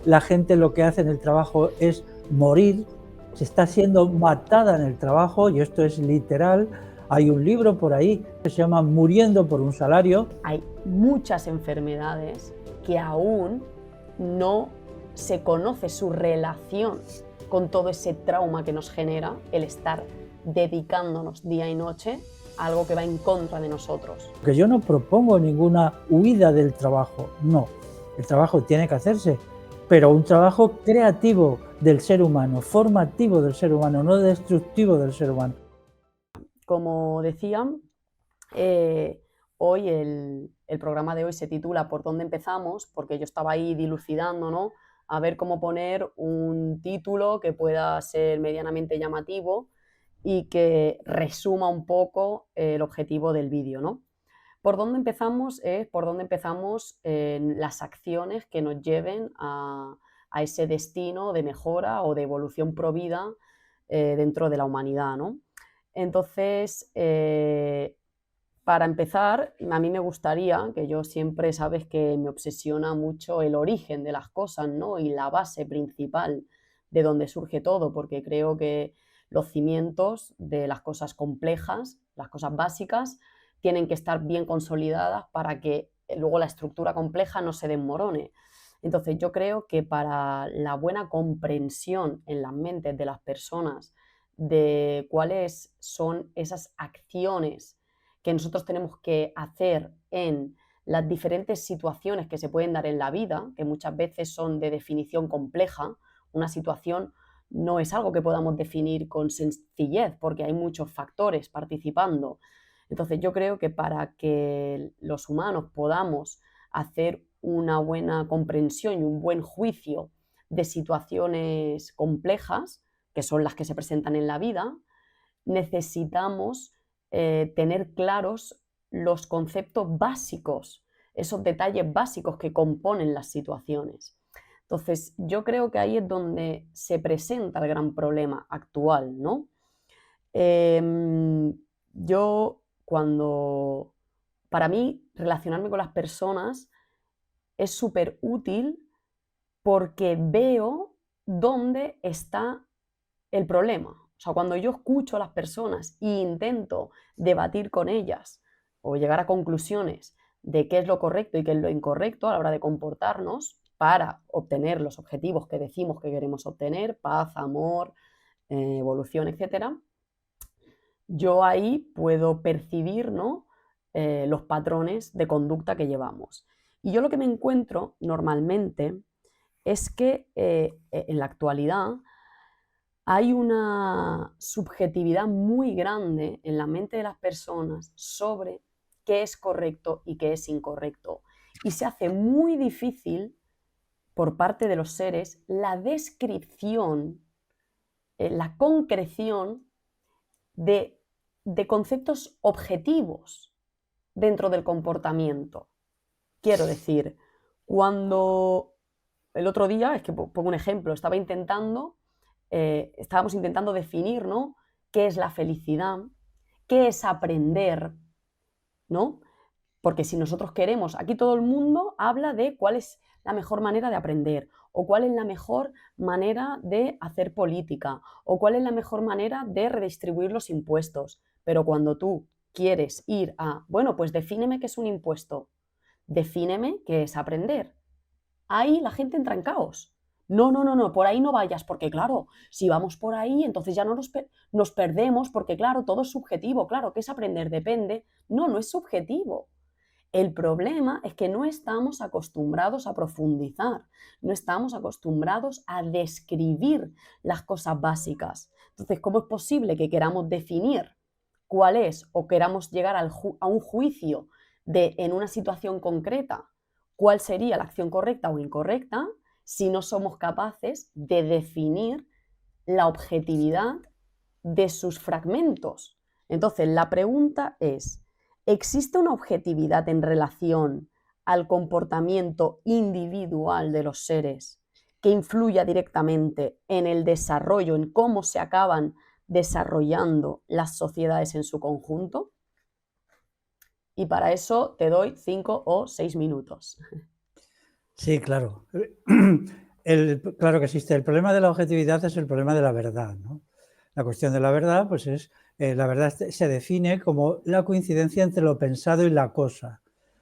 la gente lo que hace en el trabajo es morir, se está siendo matada en el trabajo, y esto es literal. Hay un libro por ahí que se llama Muriendo por un salario. Hay muchas enfermedades que aún no se conoce su relación con todo ese trauma que nos genera el estar dedicándonos día y noche a algo que va en contra de nosotros. Que yo no propongo ninguna huida del trabajo, no. El trabajo tiene que hacerse, pero un trabajo creativo del ser humano, formativo del ser humano, no destructivo del ser humano. Como decía, hoy el programa de hoy se titula ¿Por dónde empezamos? Porque yo estaba ahí dilucidando, ¿no? A ver cómo poner un título que pueda ser medianamente llamativo y que resuma un poco el objetivo del vídeo, ¿no? ¿Por dónde empezamos? Es por dónde empezamos en las acciones que nos lleven a ese destino de mejora o de evolución pro vida dentro de la humanidad, ¿no? Entonces, para empezar, a mí me gustaría, que yo siempre sabes que me obsesiona mucho el origen de las cosas, ¿no? Y la base principal de donde surge todo, porque creo que los cimientos de las cosas complejas, las cosas básicas, tienen que estar bien consolidadas para que luego la estructura compleja no se desmorone. Entonces, yo creo que para la buena comprensión en las mentes de las personas de cuáles son esas acciones que nosotros tenemos que hacer en las diferentes situaciones que se pueden dar en la vida, que muchas veces son de definición compleja. Una situación no es algo que podamos definir con sencillez, porque hay muchos factores participando. Entonces yo creo que para que los humanos podamos hacer una buena comprensión y un buen juicio de situaciones complejas, que son las que se presentan en la vida, necesitamos tener claros los conceptos básicos, esos detalles básicos que componen las situaciones. Entonces, yo creo que ahí es donde se presenta el gran problema actual, ¿no? Yo para mí, relacionarme con las personas es súper útil porque veo dónde está el problema. O sea, cuando yo escucho a las personas e intento debatir con ellas o llegar a conclusiones de qué es lo correcto y qué es lo incorrecto a la hora de comportarnos para obtener los objetivos que decimos que queremos obtener, paz, amor, evolución, etcétera, yo ahí puedo percibir, ¿no? Los patrones de conducta que llevamos. Y yo lo que me encuentro normalmente es que en la actualidad hay una subjetividad muy grande en la mente de las personas sobre qué es correcto y qué es incorrecto. Y se hace muy difícil por parte de los seres la descripción, la concreción de conceptos objetivos dentro del comportamiento. Quiero decir, cuando el otro día, es que pongo un ejemplo, estábamos intentando definir, ¿no? ¿Qué es la felicidad? ¿Qué es aprender? ¿No? Porque si nosotros queremos, aquí todo el mundo habla de cuál es la mejor manera de aprender, o cuál es la mejor manera de hacer política, o cuál es la mejor manera de redistribuir los impuestos. Pero cuando tú quieres ir a, bueno, pues defíneme qué es un impuesto, defíneme qué es aprender. Ahí la gente entra en caos. No, no, no, no, por ahí no vayas, porque claro, si vamos por ahí, entonces ya no nos perdemos, porque claro, todo es subjetivo, claro, ¿qué es aprender? Depende. No, no es subjetivo. El problema es que no estamos acostumbrados a profundizar, no estamos acostumbrados a describir las cosas básicas. Entonces, ¿cómo es posible que queramos definir cuál es o queramos llegar a un juicio de en una situación concreta cuál sería la acción correcta o incorrecta si no somos capaces de definir la objetividad de sus fragmentos? Entonces, la pregunta es, ¿existe una objetividad en relación al comportamiento individual de los seres que influya directamente en el desarrollo, en cómo se acaban desarrollando las sociedades en su conjunto? Y para eso te doy 5 o 6 minutos. Sí, claro. Claro que existe. El problema de la objetividad es el problema de la verdad, ¿no? La cuestión de la verdad, pues es, la verdad se define como la coincidencia entre lo pensado y la cosa.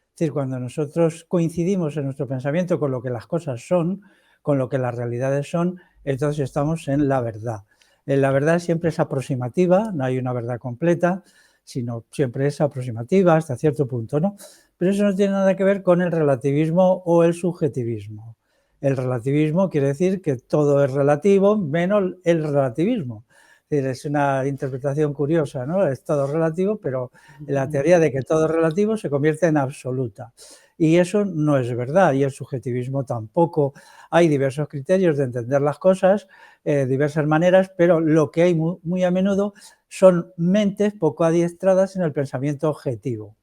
Es decir, cuando nosotros coincidimos en nuestro pensamiento con lo que las cosas son, con lo que las realidades son, entonces estamos en la verdad. La verdad siempre es aproximativa, no hay una verdad completa, sino siempre es aproximativa hasta cierto punto, ¿no? Pero eso no tiene nada que ver con el relativismo o el subjetivismo. El relativismo quiere decir que todo es relativo menos el relativismo. Es una interpretación curiosa, ¿no? Es todo relativo, pero la teoría de que todo es relativo se convierte en absoluta. Y eso no es verdad, y el subjetivismo tampoco. Hay diversos criterios de entender las cosas, diversas maneras, pero lo que hay muy a menudo son mentes poco adiestradas en el pensamiento objetivo.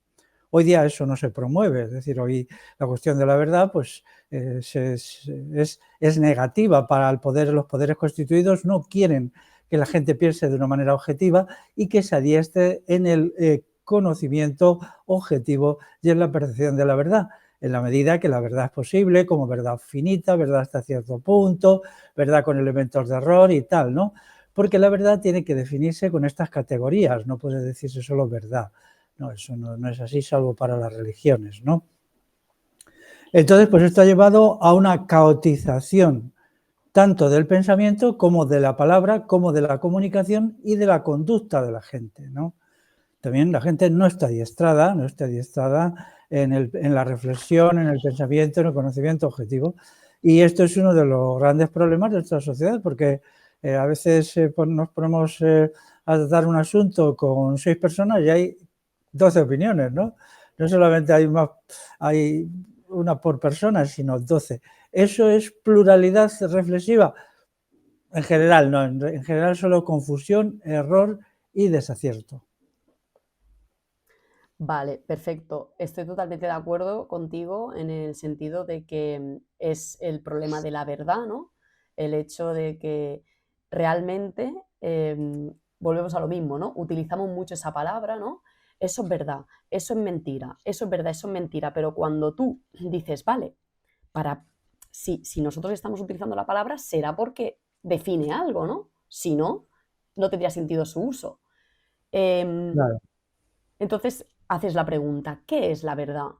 Hoy día eso no se promueve, es decir, hoy la cuestión de la verdad pues, es negativa para el poder. Los poderes constituidos no quieren que la gente piense de una manera objetiva y que se adiestre en el conocimiento objetivo y en la percepción de la verdad, en la medida que la verdad es posible, como verdad finita, verdad hasta cierto punto, verdad con elementos de error y tal, ¿no? Porque la verdad tiene que definirse con estas categorías, no puede decirse solo verdad. No, eso no es así, salvo para las religiones, ¿no? Entonces, pues esto ha llevado a una caotización tanto del pensamiento como de la palabra, como de la comunicación y de la conducta de la gente, ¿no? También la gente no está adiestrada en la reflexión, en el pensamiento, en el conocimiento objetivo. Y esto es uno de los grandes problemas de nuestra sociedad, porque a veces nos ponemos a tratar un asunto con 6 personas y hay 12 opiniones, ¿no? No solamente hay una por persona, sino 12. ¿Eso es pluralidad reflexiva? En general, no. En general solo confusión, error y desacierto. Vale, perfecto. Estoy totalmente de acuerdo contigo en el sentido de que es el problema de la verdad, ¿no? El hecho de que realmente volvemos a lo mismo, ¿no? Utilizamos mucho esa palabra, ¿no? Eso es verdad, eso es mentira, eso es verdad, eso es mentira, pero cuando tú dices, vale, si nosotros estamos utilizando la palabra, será porque define algo, ¿no? Si no, no tendría sentido su uso. Claro. Entonces haces la pregunta, ¿qué es la verdad?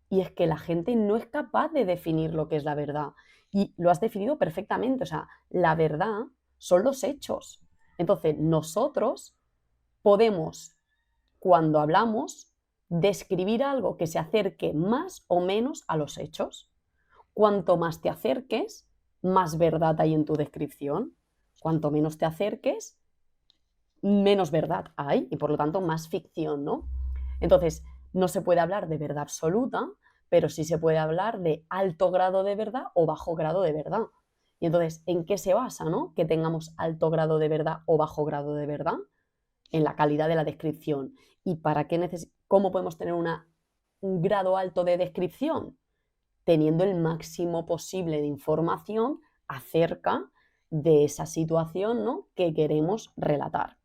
Y es que la gente no es capaz de definir lo que es la verdad. Y lo has definido perfectamente. O sea, la verdad son los hechos. Entonces, nosotros podemos, cuando hablamos, describir algo que se acerque más o menos a los hechos. Cuanto más te acerques, más verdad hay en tu descripción. Cuanto menos te acerques, menos verdad hay y por lo tanto más ficción, ¿no? Entonces, no se puede hablar de verdad absoluta, pero sí se puede hablar de alto grado de verdad o bajo grado de verdad. Y entonces, ¿en qué se basa, no? Que tengamos alto grado de verdad o bajo grado de verdad en la calidad de la descripción. ¿Y para qué cómo podemos tener un grado alto de descripción? Teniendo el máximo posible de información acerca de esa situación, ¿no? Que queremos relatar.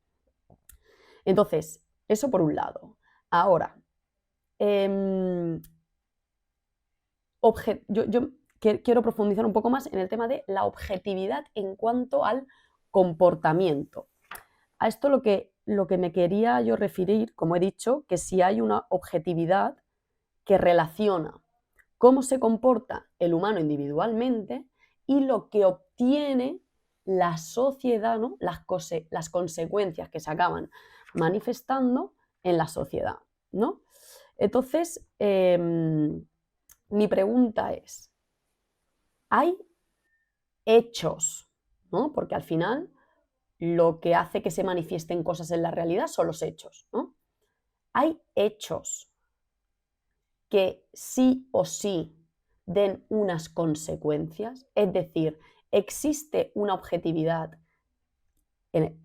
Entonces, eso por un lado. Ahora, yo quiero profundizar un poco más en el tema de la objetividad en cuanto al comportamiento. A esto lo que me quería yo referir, como he dicho, que si hay una objetividad que relaciona cómo se comporta el humano individualmente y lo que obtiene la sociedad, ¿no? las consecuencias que se acaban manifestando en la sociedad, ¿no? Entonces, mi pregunta es, ¿hay hechos, ¿no? Porque al final lo que hace que se manifiesten cosas en la realidad son los hechos, ¿no? ¿Hay hechos que sí o sí den unas consecuencias? Es decir, ¿existe una objetividad en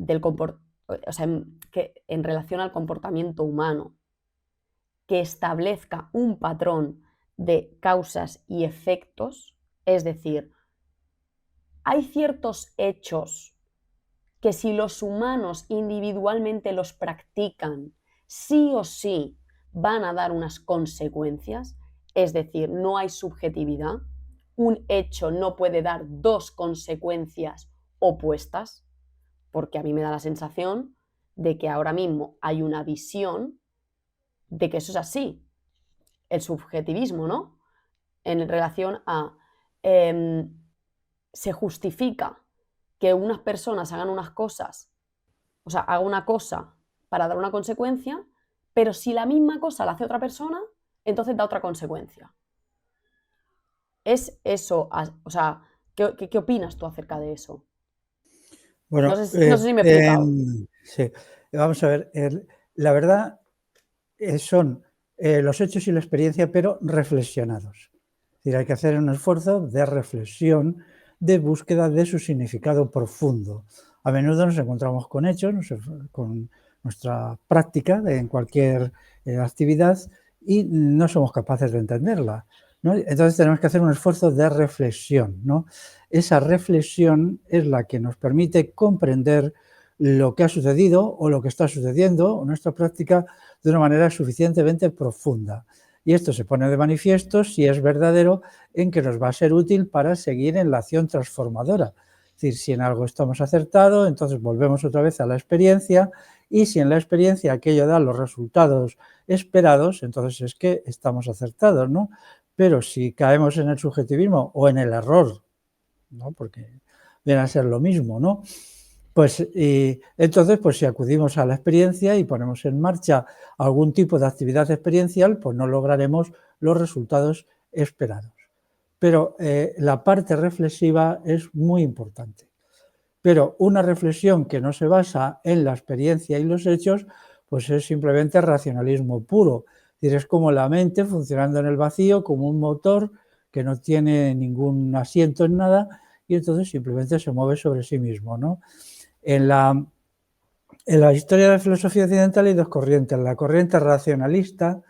relación al comportamiento humano que establezca un patrón de causas y efectos? Es decir, hay ciertos hechos que si los humanos individualmente los practican, sí o sí van a dar unas consecuencias, es decir, no hay subjetividad. un hecho no puede dar dos consecuencias opuestas, porque a mí me da la sensación de que ahora mismo hay una visión de que eso es así, el subjetivismo, ¿no? En relación a se justifica que unas personas hagan unas cosas, o sea, haga una cosa para dar una consecuencia, pero si la misma cosa la hace otra persona, entonces da otra consecuencia. Es eso, o sea, ¿qué opinas tú acerca de eso? Bueno, No sé si me he explicado. sí, vamos a ver, la verdad son los hechos y la experiencia, pero reflexionados. Es decir, hay que hacer un esfuerzo de reflexión, de búsqueda de su significado profundo. A menudo nos encontramos con hechos, con nuestra práctica en cualquier actividad y no somos capaces de entenderla, ¿no? Entonces tenemos que hacer un esfuerzo de reflexión, ¿no? Esa reflexión es la que nos permite comprender lo que ha sucedido o lo que está sucediendo en nuestra práctica de una manera suficientemente profunda. Y esto se pone de manifiesto si es verdadero en que nos va a ser útil para seguir en la acción transformadora. Es decir, si en algo estamos acertados, entonces volvemos otra vez a la experiencia y si en la experiencia aquello da los resultados esperados, entonces es que estamos acertados, ¿no? Pero si caemos en el subjetivismo o en el error, ¿no? Porque viene a ser lo mismo, ¿no? Pues entonces, pues si acudimos a la experiencia y ponemos en marcha algún tipo de actividad experiencial, pues no lograremos los resultados esperados. Pero la parte reflexiva es muy importante. Pero una reflexión que no se basa en la experiencia y los hechos, pues es simplemente racionalismo puro. Es decir, es como la mente funcionando en el vacío, como un motor que no tiene ningún asiento en nada y entonces simplemente se mueve sobre sí mismo, ¿no? En la historia de la filosofía occidental hay dos corrientes. La corriente racionalista,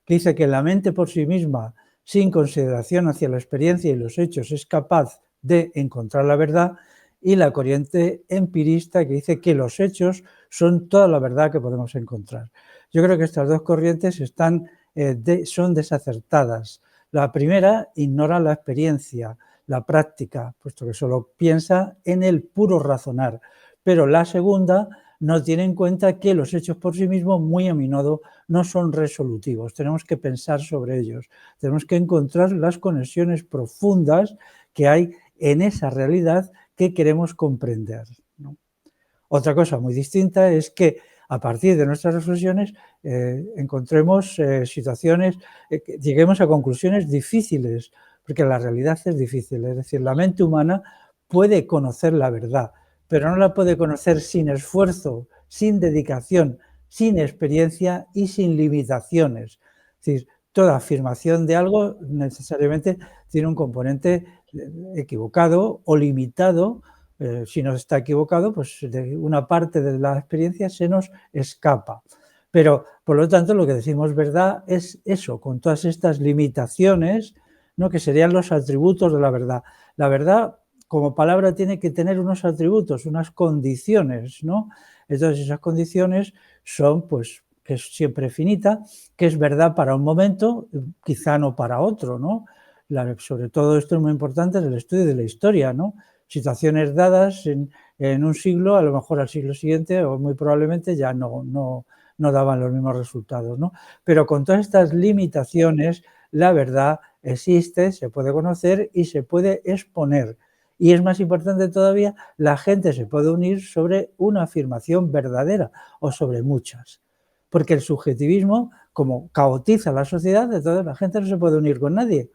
que dice que la mente por sí misma, sin consideración hacia la experiencia y los hechos, es capaz de encontrar la verdad, y la corriente empirista, que dice que los hechos son toda la verdad que podemos encontrar. Yo creo que estas dos corrientes son desacertadas. La primera ignora la experiencia, la práctica, puesto que solo piensa en el puro razonar, pero la segunda no tiene en cuenta que los hechos por sí mismos muy a menudo no son resolutivos. Tenemos que pensar sobre ellos, tenemos que encontrar las conexiones profundas que hay en esa realidad que queremos comprender, ¿no? Otra cosa muy distinta es que a partir de nuestras reflexiones encontremos situaciones, que lleguemos a conclusiones difíciles, porque la realidad es difícil. Es decir, la mente humana puede conocer la verdad, pero no la puede conocer sin esfuerzo, sin dedicación, sin experiencia y sin limitaciones. Es decir, toda afirmación de algo necesariamente tiene un componente equivocado o limitado. Si no está equivocado, pues de una parte de la experiencia se nos escapa. Pero, por lo tanto, lo que decimos verdad es eso, con todas estas limitaciones, ¿no? Que serían los atributos de la verdad. La verdad, como palabra, tiene que tener unos atributos, unas condiciones, ¿no? Entonces, esas condiciones son, pues, que es siempre finita, que es verdad para un momento, quizá no para otro, ¿no? Sobre todo esto es muy importante en el estudio de la historia, ¿no? Situaciones dadas en un siglo, a lo mejor al siglo siguiente o muy probablemente ya no daban los mismos resultados, ¿no? Pero con todas estas limitaciones, la verdad existe, se puede conocer y se puede exponer. Y es más importante todavía, la gente se puede unir sobre una afirmación verdadera o sobre muchas. Porque el subjetivismo, como caotiza la sociedad, entonces la gente no se puede unir con nadie.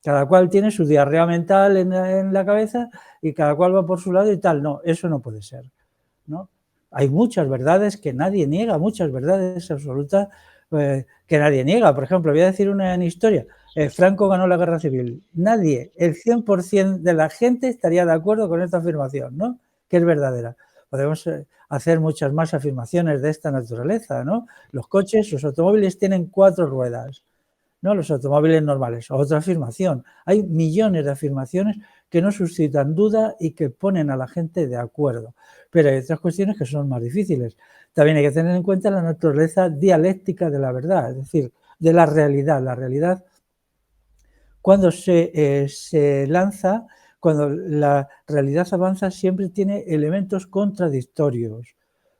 Cada cual tiene su diarrea mental en la cabeza y cada cual va por su lado y tal. No, eso no puede ser, ¿no? Hay muchas verdades que nadie niega, muchas verdades absolutas que nadie niega. Por ejemplo, voy a decir una en historia. Franco ganó la guerra civil. Nadie, el 100% de la gente estaría de acuerdo con esta afirmación, ¿no? Que es verdadera. Podemos hacer muchas más afirmaciones de esta naturaleza, ¿no? Los coches, los automóviles tienen 4 ruedas, ¿no? Los automóviles normales. Otra afirmación. Hay millones de afirmaciones que no suscitan duda y que ponen a la gente de acuerdo. Pero hay otras cuestiones que son más difíciles. También hay que tener en cuenta la naturaleza dialéctica de la verdad, es decir, de la realidad. La realidad, cuando se lanza, cuando la realidad avanza, siempre tiene elementos contradictorios,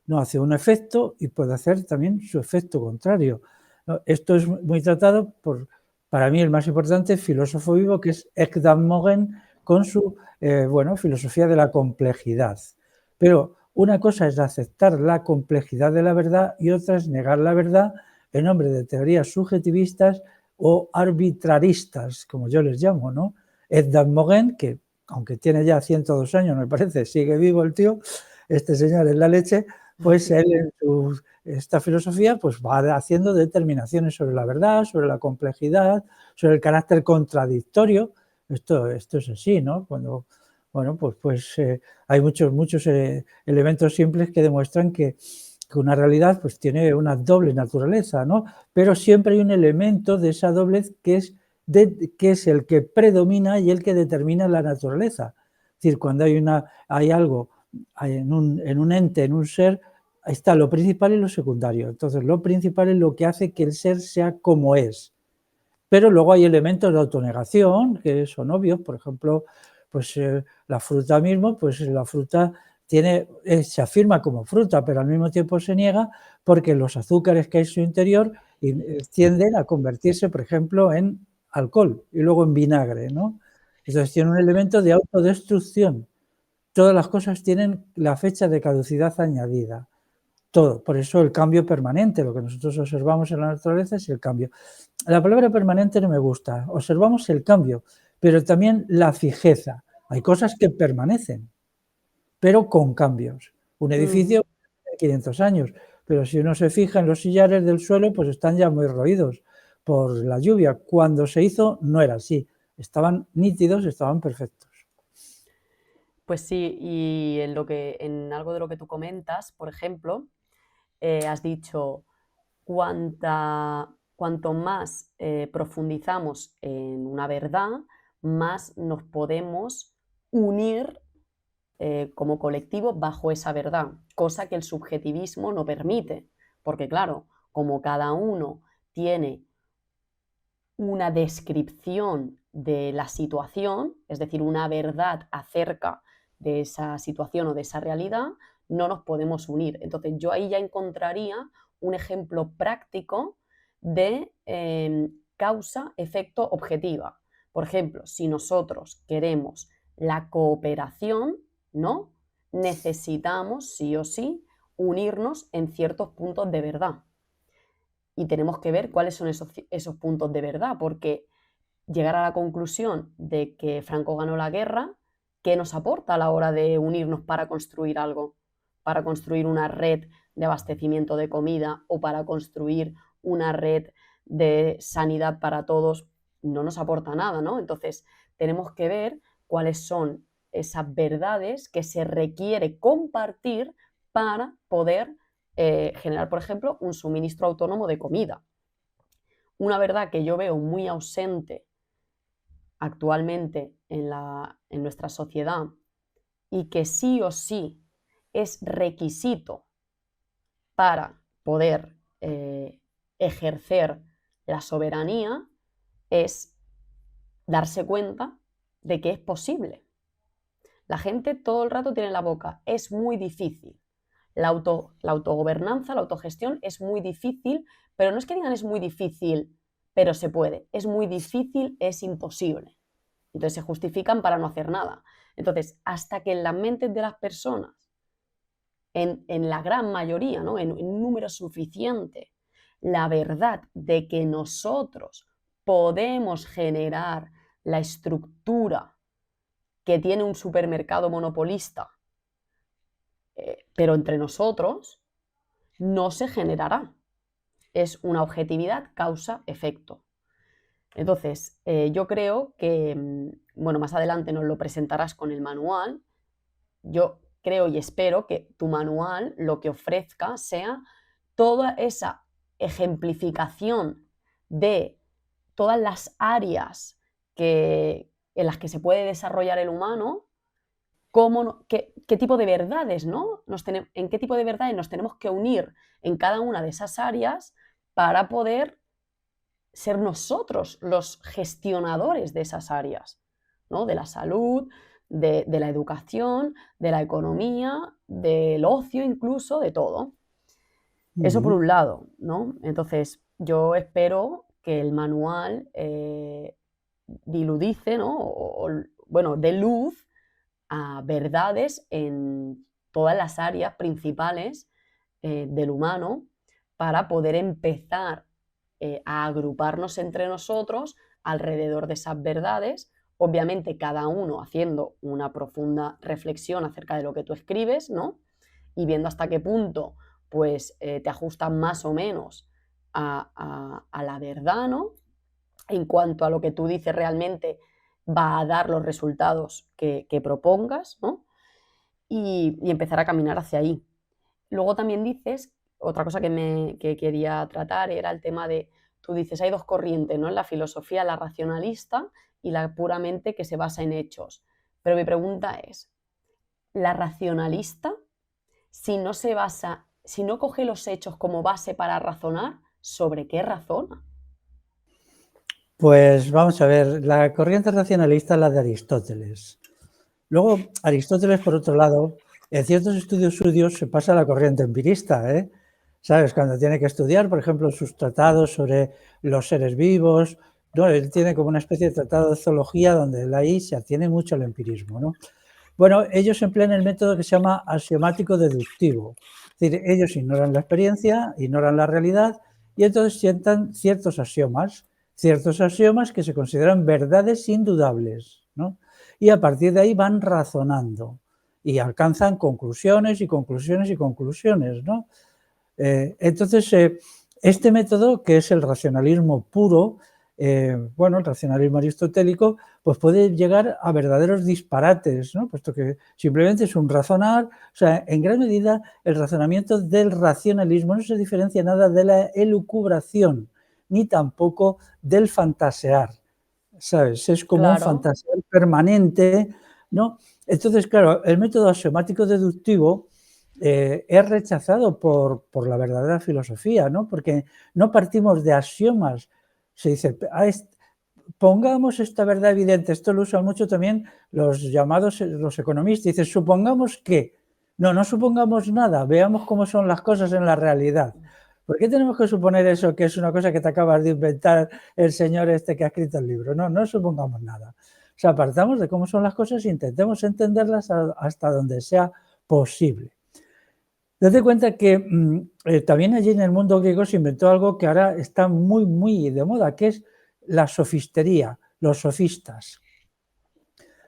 ¿no? Hace un efecto y puede hacer también su efecto contrario, ¿no? Esto es muy tratado por, para mí, el más importante filósofo vivo, que es Ekdam Mogen, con su filosofía de la complejidad. Pero una cosa es aceptar la complejidad de la verdad y otra es negar la verdad en nombre de teorías subjetivistas o arbitraristas, como yo les llamo, ¿no? Ekdam Mogen, que aunque tiene ya 102 años, me parece, sigue vivo el tío, este señor es la leche, pues él en esta filosofía pues va haciendo determinaciones sobre la verdad, sobre la complejidad, sobre el carácter contradictorio. Esto es así, ¿no? Cuando, hay muchos elementos simples que demuestran que una realidad pues tiene una doble naturaleza, ¿no? Pero siempre hay un elemento de esa doblez que es el que predomina y el que determina la naturaleza. Es decir, cuando hay algo en un ente, en un ser, está lo principal y lo secundario. Entonces, lo principal es lo que hace que el ser sea como es. Pero luego hay elementos de autonegación que son obvios. Por ejemplo, pues la fruta mismo, pues la fruta se afirma como fruta, pero al mismo tiempo se niega porque los azúcares que hay en su interior tienden a convertirse, por ejemplo, en alcohol y luego en vinagre, ¿no? Entonces tiene un elemento de autodestrucción. Todas las cosas tienen la fecha de caducidad añadida. Todo. Por eso el cambio permanente, lo que nosotros observamos en la naturaleza es el cambio. La palabra permanente no me gusta. Observamos el cambio, pero también la fijeza. Hay cosas que permanecen, pero con cambios. Un edificio tiene 500 años, pero si uno se fija en los sillares del suelo, pues están ya muy roídos por la lluvia. Cuando se hizo no era así. Estaban nítidos, estaban perfectos. Pues sí, y en algo de lo que tú comentas, por ejemplo, has dicho, cuanto más profundizamos en una verdad, más nos podemos unir como colectivo bajo esa verdad, cosa que el subjetivismo no permite, porque claro, como cada uno tiene una descripción de la situación, es decir, una verdad acerca de esa situación o de esa realidad, no nos podemos unir. Entonces yo ahí ya encontraría un ejemplo práctico de causa-efecto objetiva. Por ejemplo, si nosotros queremos la cooperación, ¿no? Necesitamos sí o sí unirnos en ciertos puntos de verdad. Y tenemos que ver cuáles son esos puntos de verdad, porque llegar a la conclusión de que Franco ganó la guerra, ¿qué nos aporta a la hora de unirnos para construir algo? Para construir una red de abastecimiento de comida o para construir una red de sanidad para todos, no nos aporta nada, ¿no? Entonces, tenemos que ver cuáles son esas verdades que se requiere compartir para poder generar, por ejemplo, un suministro autónomo de comida. Una verdad que yo veo muy ausente actualmente en nuestra sociedad y que sí o sí es requisito para poder ejercer la soberanía es darse cuenta de que es posible. La gente todo el rato tiene en la boca, es muy difícil. La autogobernanza, la autogestión es muy difícil, pero no es que digan es muy difícil, pero se puede. Es muy difícil, es imposible. Entonces se justifican para no hacer nada. Entonces, hasta que en las mentes de las personas, en la gran mayoría, ¿no? en un número suficiente, la verdad de que nosotros podemos generar la estructura que tiene un supermercado monopolista, pero entre nosotros, no se generará. Es una objetividad causa-efecto. Entonces, yo creo que, bueno, más adelante nos lo presentarás con el manual. Yo creo y espero que tu manual lo que ofrezca sea toda esa ejemplificación de todas las áreas en las que se puede desarrollar el humano, qué tipo de verdades, ¿no? En qué tipo de verdades nos tenemos que unir en cada una de esas áreas para poder ser nosotros los gestionadores de esas áreas, ¿no? De la salud, de la educación, de la economía, del ocio incluso, de todo. Eso por Ujú. un lado, ¿no? Entonces, yo espero que el manual diludice, ¿no? Bueno, dé luz a verdades en todas las áreas principales del humano para poder empezar a agruparnos entre nosotros alrededor de esas verdades, obviamente cada uno haciendo una profunda reflexión acerca de lo que tú escribes, ¿no? Y viendo hasta qué punto pues te ajustan más o menos a la verdad, ¿no? En cuanto a lo que tú dices realmente va a dar los resultados que propongas, ¿no? Y empezar a caminar hacia ahí. Luego también dices, otra cosa que quería tratar era el tema de, tú dices, hay dos corrientes, ¿no? En la filosofía, la racionalista y la puramente que se basa en hechos. Pero mi pregunta es, ¿la racionalista, si no se basa, si no coge los hechos como base para razonar, sobre qué razona? Pues vamos a ver, la corriente racionalista es la de Aristóteles. Luego, Aristóteles, por otro lado, en ciertos estudios suyos se pasa a la corriente empirista, ¿eh? ¿Sabes? Cuando tiene que estudiar, por ejemplo, sus tratados sobre los seres vivos, ¿no? Él tiene como una especie de tratado de zoología donde él ahí se atiene mucho al empirismo, ¿no? Bueno, ellos emplean el método que se llama axiomático deductivo. Es decir, ellos ignoran la experiencia, ignoran la realidad y entonces sientan ciertos axiomas que se consideran verdades indudables, ¿no? Y a partir de ahí van razonando y alcanzan conclusiones y conclusiones y conclusiones, ¿no? Entonces, este método, que es el racionalismo puro, bueno, el racionalismo aristotélico, pues puede llegar a verdaderos disparates, ¿no? Puesto que simplemente es un razonar, o sea, en gran medida el razonamiento del racionalismo no se diferencia nada de la elucubración, ni tampoco del fantasear, ¿sabes? Es como un Claro, fantasear permanente, ¿no? Entonces, claro, el método axiomático deductivo es rechazado por la verdadera filosofía, ¿no? Porque no partimos de axiomas. Se dice, pongamos esta verdad evidente, esto lo usan mucho también los llamados los economistas, dicen, supongamos que, no supongamos nada, veamos cómo son las cosas en la realidad. ¿Por qué tenemos que suponer eso, que es una cosa que te acabas de inventar el señor este que ha escrito el libro? No supongamos nada. O sea, partamos de cómo son las cosas e intentemos entenderlas hasta donde sea posible. Date cuenta que también allí en el mundo griego se inventó algo que ahora está muy, muy de moda, que es la sofistería, los sofistas.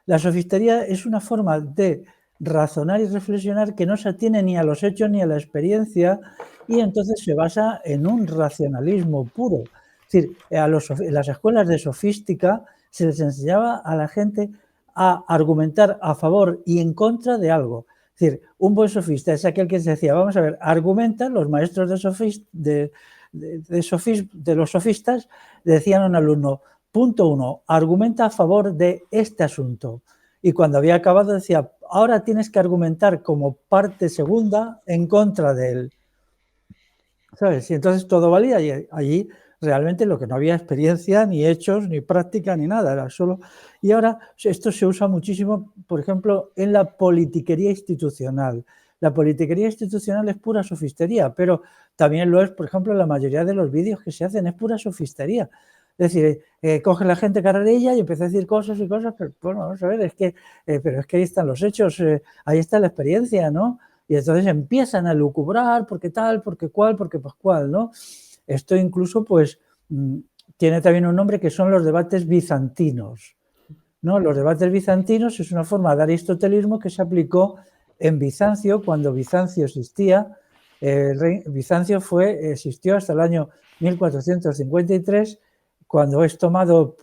La sofistería es una forma de razonar y reflexionar que no se atiene ni a los hechos ni a la experiencia y entonces se basa en un racionalismo puro. Es decir, en las escuelas de sofística se les enseñaba a la gente a argumentar a favor y en contra de algo. Es decir, un buen sofista es aquel que se decía, vamos a ver, argumenta, los maestros de los sofistas decían a un alumno, punto 1, argumenta a favor de este asunto. Y cuando había acabado decía, ahora tienes que argumentar como parte segunda en contra de él. ¿Sabes? Y entonces todo valía y allí realmente lo que no había experiencia, ni hechos, ni práctica, ni nada, era solo... Y ahora esto se usa muchísimo, por ejemplo, en la politiquería institucional. La politiquería institucional es pura sofistería, pero también lo es, por ejemplo, la mayoría de los vídeos que se hacen, es pura sofistería. Es decir, coge la gente carrerilla y empieza a decir cosas y cosas, pero bueno, vamos a ver, pero es que ahí están los hechos, ahí está la experiencia, ¿no? Y entonces empiezan a lucubrar, porque tal, porque cual, porque pascual, ¿no? Esto incluso, pues, tiene también un nombre que son los debates bizantinos, ¿no? Los debates bizantinos es una forma de aristotelismo que se aplicó en Bizancio, cuando Bizancio existía. Bizancio existió hasta el año 1453, cuando es tomado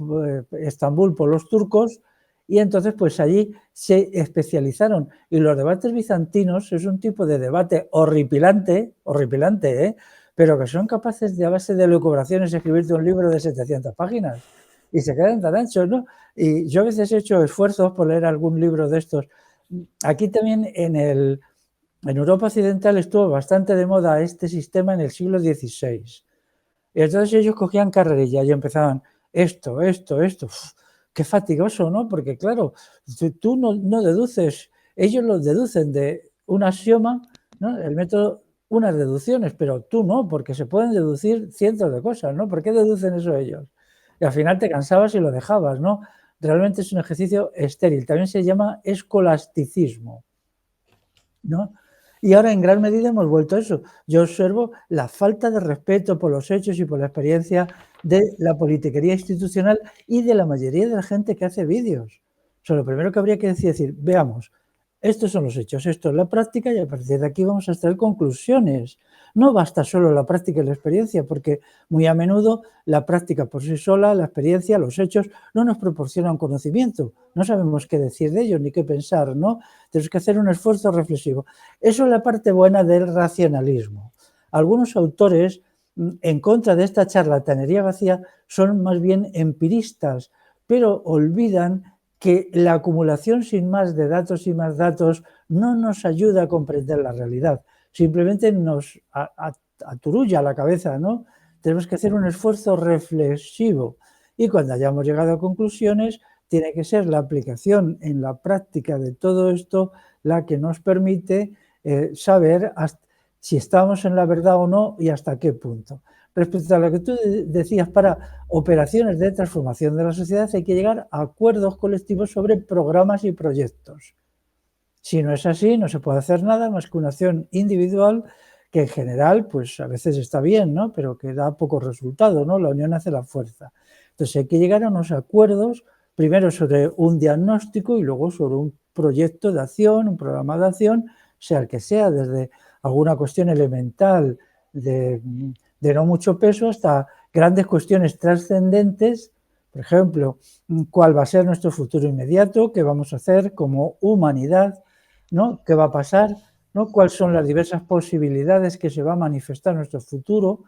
Estambul por los turcos, y entonces pues allí se especializaron. Y los debates bizantinos es un tipo de debate horripilante, pero que son capaces de, a base de lucubraciones, escribirte un libro de 700 páginas y se quedan tan anchos, ¿no? Y yo a veces he hecho esfuerzos por leer algún libro de estos. Aquí también en Europa Occidental estuvo bastante de moda este sistema en el siglo XVI. Y entonces ellos cogían carrerilla y empezaban esto, uf, qué fatigoso, ¿no? Porque claro, tú no deduces, ellos lo deducen de un axioma, ¿no? El método, unas deducciones, pero tú no, porque se pueden deducir cientos de cosas, ¿no? ¿Por qué deducen eso ellos? Y al final te cansabas y lo dejabas, ¿no? Realmente es un ejercicio estéril, también se llama escolasticismo, ¿no? Y ahora en gran medida hemos vuelto a eso. Yo observo la falta de respeto por los hechos y por la experiencia de la politiquería institucional y de la mayoría de la gente que hace vídeos. O sea, lo primero que habría que decir es decir, veamos, estos son los hechos, esto es la práctica y a partir de aquí vamos a extraer conclusiones. No basta solo la práctica y la experiencia, porque muy a menudo la práctica por sí sola, la experiencia, los hechos, no nos proporcionan conocimiento. No sabemos qué decir de ellos ni qué pensar, ¿no? Tenemos que hacer un esfuerzo reflexivo. Eso es la parte buena del racionalismo. Algunos autores, en contra de esta charlatanería vacía, son más bien empiristas, pero olvidan que la acumulación sin más de datos y más datos no nos ayuda a comprender la realidad, simplemente nos aturulla la cabeza, ¿no? Tenemos que hacer un esfuerzo reflexivo y cuando hayamos llegado a conclusiones, tiene que ser la aplicación en la práctica de todo esto la que nos permite saber si estamos en la verdad o no y hasta qué punto. Respecto a lo que tú decías, para operaciones de transformación de la sociedad hay que llegar a acuerdos colectivos sobre programas y proyectos. Si no es así, no se puede hacer nada más que una acción individual que en general, pues a veces está bien, ¿no? Pero que da pocos resultados, ¿no? La unión hace la fuerza. Entonces hay que llegar a unos acuerdos, primero sobre un diagnóstico y luego sobre un proyecto de acción, un programa de acción, sea el que sea, desde alguna cuestión elemental de no mucho peso hasta grandes cuestiones trascendentes, por ejemplo, cuál va a ser nuestro futuro inmediato, qué vamos a hacer como humanidad, ¿no? ¿Qué va a pasar? ¿No? ¿Cuáles son las diversas posibilidades que se va a manifestar en nuestro futuro?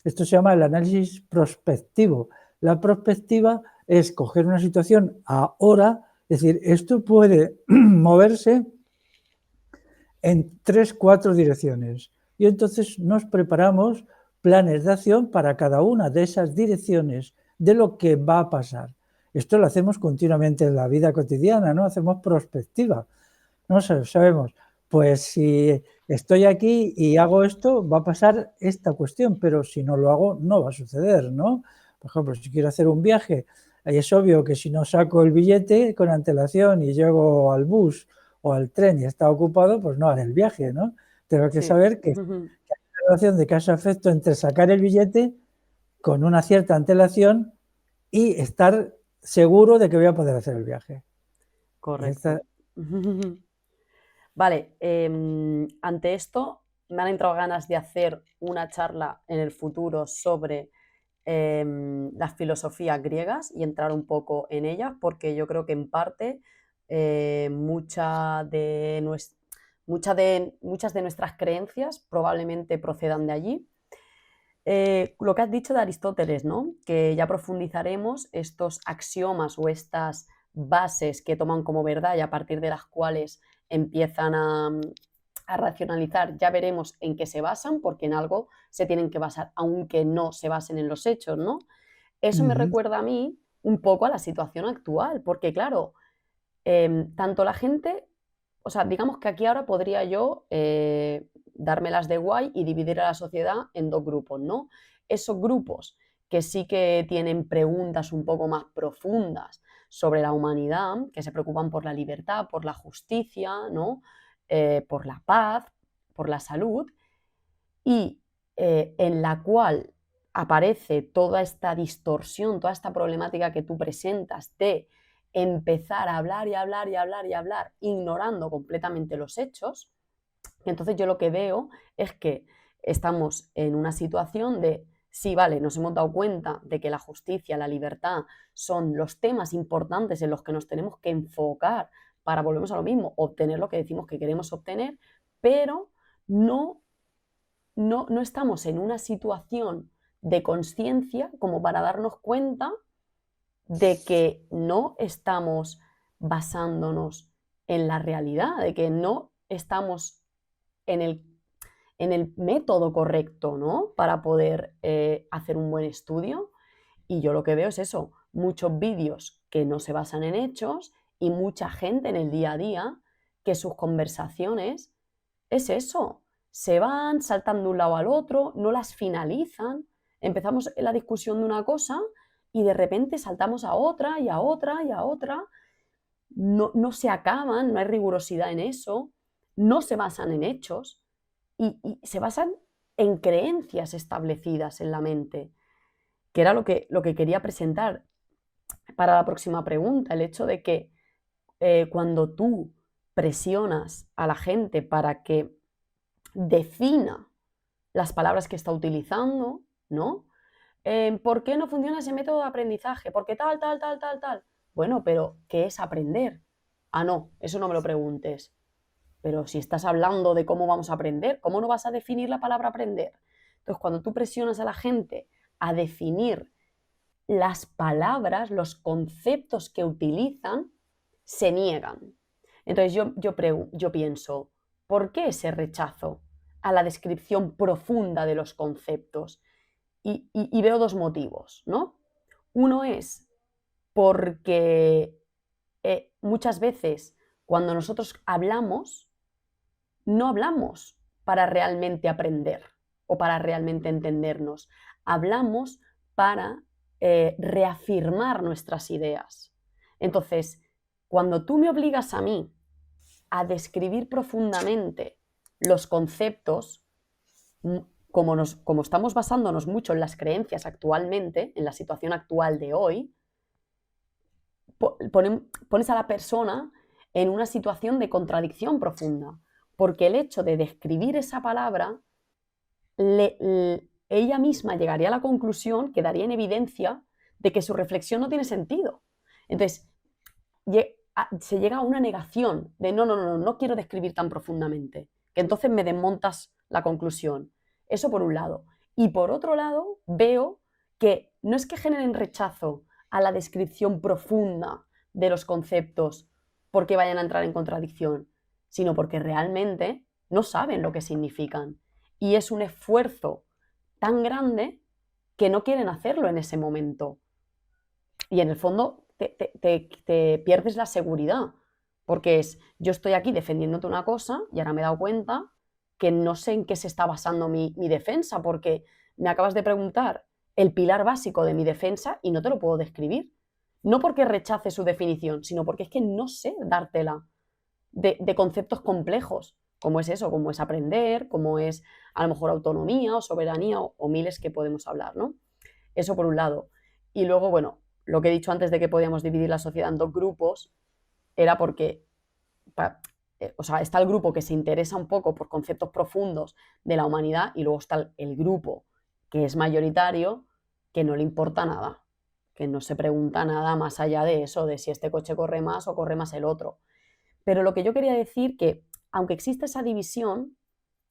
Esto se llama el análisis prospectivo. La prospectiva es coger una situación ahora, es decir, esto puede moverse en 3, 4 direcciones. Y entonces nos preparamos planes de acción para cada una de esas direcciones de lo que va a pasar. Esto lo hacemos continuamente en la vida cotidiana, ¿no? Hacemos prospectiva. No sabemos, pues si estoy aquí y hago esto, va a pasar esta cuestión, pero si no lo hago, no va a suceder, ¿no? Por ejemplo, si quiero hacer un viaje, es obvio que si no saco el billete con antelación y llego al bus o al tren y está ocupado, pues no haré el viaje, ¿no? Tengo que Sí. saber que hay una relación de causa-efecto entre sacar el billete con una cierta antelación y estar seguro de que voy a poder hacer el viaje. Correcto. Vale, ante esto me han entrado ganas de hacer una charla en el futuro sobre las filosofías griegas y entrar un poco en ellas, porque yo creo que en parte muchas de nuestras creencias probablemente procedan de allí. Lo que has dicho de Aristóteles, ¿no? Que ya profundizaremos estos axiomas o estas bases que toman como verdad y a partir de las cuales empiezan a racionalizar, ya veremos en qué se basan, porque en algo se tienen que basar, aunque no se basen en los hechos, ¿no? Eso me recuerda a mí un poco a la situación actual, porque claro, tanto la gente, o sea, digamos que aquí ahora podría yo dármelas de guay y dividir a la sociedad en dos grupos, ¿no? Esos grupos que sí que tienen preguntas un poco más profundas sobre la humanidad, que se preocupan por la libertad, por la justicia, ¿no? Por la paz, por la salud, y en la cual aparece toda esta distorsión, toda esta problemática que tú presentas de empezar a hablar y hablar y hablar y hablar, ignorando completamente los hechos. Entonces yo lo que veo es que estamos en una situación de, sí, vale, nos hemos dado cuenta de que la justicia, la libertad son los temas importantes en los que nos tenemos que enfocar para, volvemos a lo mismo, obtener lo que decimos que queremos obtener, pero no estamos en una situación de conciencia como para darnos cuenta de que no estamos basándonos en la realidad, de que no estamos en en el método correcto, ¿no? Para poder hacer un buen estudio. Y yo lo que veo es eso, muchos vídeos que no se basan en hechos y mucha gente en el día a día que sus conversaciones es eso, se van saltando de un lado al otro, no las finalizan, empezamos la discusión de una cosa y de repente saltamos a otra y a otra y a otra, no se acaban, no hay rigurosidad en eso, no se basan en hechos y se basan en creencias establecidas en la mente, que era lo que quería presentar para la próxima pregunta, el hecho de que cuando tú presionas a la gente para que defina las palabras que está utilizando, ¿no? ¿Por qué no funciona ese método de aprendizaje? Porque tal, tal, tal, tal, tal. Bueno, pero ¿qué es aprender? Ah, no, eso no me lo preguntes. Pero si estás hablando de cómo vamos a aprender, ¿cómo no vas a definir la palabra aprender? Entonces, cuando tú presionas a la gente a definir las palabras, los conceptos que utilizan, se niegan. Entonces yo pienso, ¿por qué ese rechazo a la descripción profunda de los conceptos? Y veo dos motivos, ¿no? Uno es porque muchas veces cuando nosotros hablamos, no hablamos para realmente aprender o para realmente entendernos. Hablamos para reafirmar nuestras ideas. Entonces, cuando tú me obligas a mí a describir profundamente los conceptos, como estamos basándonos mucho en las creencias actualmente, en la situación actual de hoy, pones a la persona en una situación de contradicción profunda, porque el hecho de describir esa palabra, ella misma llegaría a la conclusión, quedaría en evidencia de que su reflexión no tiene sentido. Entonces, se llega a una negación de no quiero describir tan profundamente, que entonces me desmontas la conclusión. Eso por un lado. Y por otro lado, veo que no es que generen rechazo a la descripción profunda de los conceptos porque vayan a entrar en contradicción, sino porque realmente no saben lo que significan. Y es un esfuerzo tan grande que no quieren hacerlo en ese momento. Y en el fondo te pierdes la seguridad, porque yo estoy aquí defendiéndote una cosa y ahora me he dado cuenta que no sé en qué se está basando mi defensa, porque me acabas de preguntar el pilar básico de mi defensa y no te lo puedo describir. No porque rechace su definición, sino porque es que no sé dártela de conceptos complejos, como es eso, como es aprender, como es a lo mejor autonomía o soberanía o miles que podemos hablar, ¿no? Eso por un lado. Y luego, bueno, lo que he dicho antes de que podíamos dividir la sociedad en dos grupos era porque está el grupo que se interesa un poco por conceptos profundos de la humanidad y luego está el grupo que es mayoritario, que no le importa nada, que no se pregunta nada más allá de eso, de si este coche corre más o corre más el otro. Pero lo que yo quería decir que, aunque existe esa división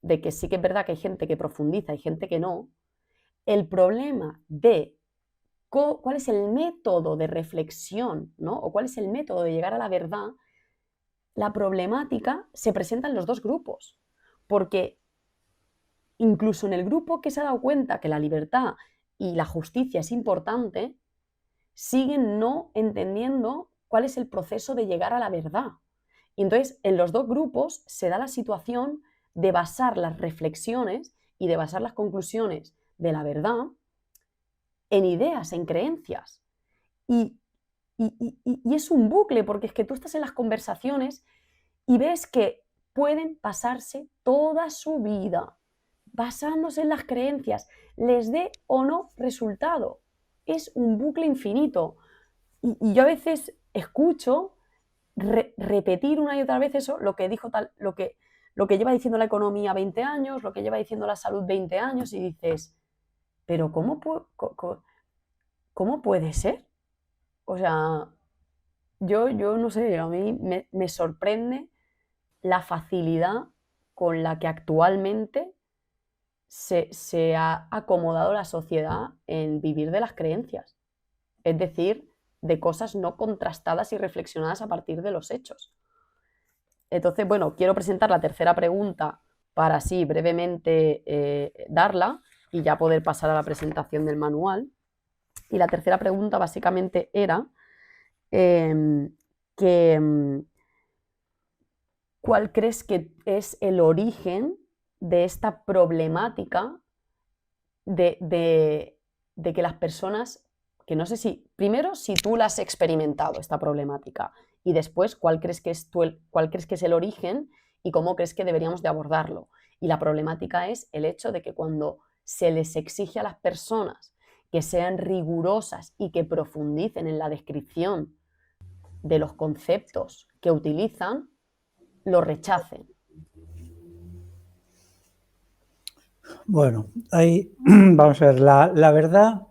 de que sí que es verdad que hay gente que profundiza y gente que no, el problema de cuál es el método de reflexión, ¿no? O cuál es el método de llegar a la verdad, la problemática se presenta en los dos grupos. Porque incluso en el grupo que se ha dado cuenta que la libertad y la justicia es importante, siguen no entendiendo cuál es el proceso de llegar a la verdad. Y entonces, en los dos grupos se da la situación de basar las reflexiones y de basar las conclusiones de la verdad en ideas, en creencias. Y es un bucle, porque es que tú estás en las conversaciones y ves que pueden pasarse toda su vida basándose en las creencias, les dé o no resultado. Es un bucle infinito. Y yo a veces escucho repetir una y otra vez eso, lo que dijo lo que lleva diciendo la economía 20 años, lo que lleva diciendo la salud 20 años, y dices, pero ¿cómo puede ser? O sea, yo no sé, a mí me sorprende la facilidad con la que actualmente se ha acomodado la sociedad en vivir de las creencias, es decir, de cosas no contrastadas y reflexionadas a partir de los hechos. Entonces, bueno, quiero presentar la tercera pregunta para así brevemente darla y ya poder pasar a la presentación del manual. Y la tercera pregunta básicamente era ¿cuál crees que es el origen de esta problemática de que las personas, que no sé si, primero, si tú la has experimentado, esta problemática, y después, cuál crees que es el origen y cómo crees que deberíamos de abordarlo? Y la problemática es el hecho de que cuando se les exige a las personas que sean rigurosas y que profundicen en la descripción de los conceptos que utilizan, lo rechacen. Bueno, ahí vamos a ver, la verdad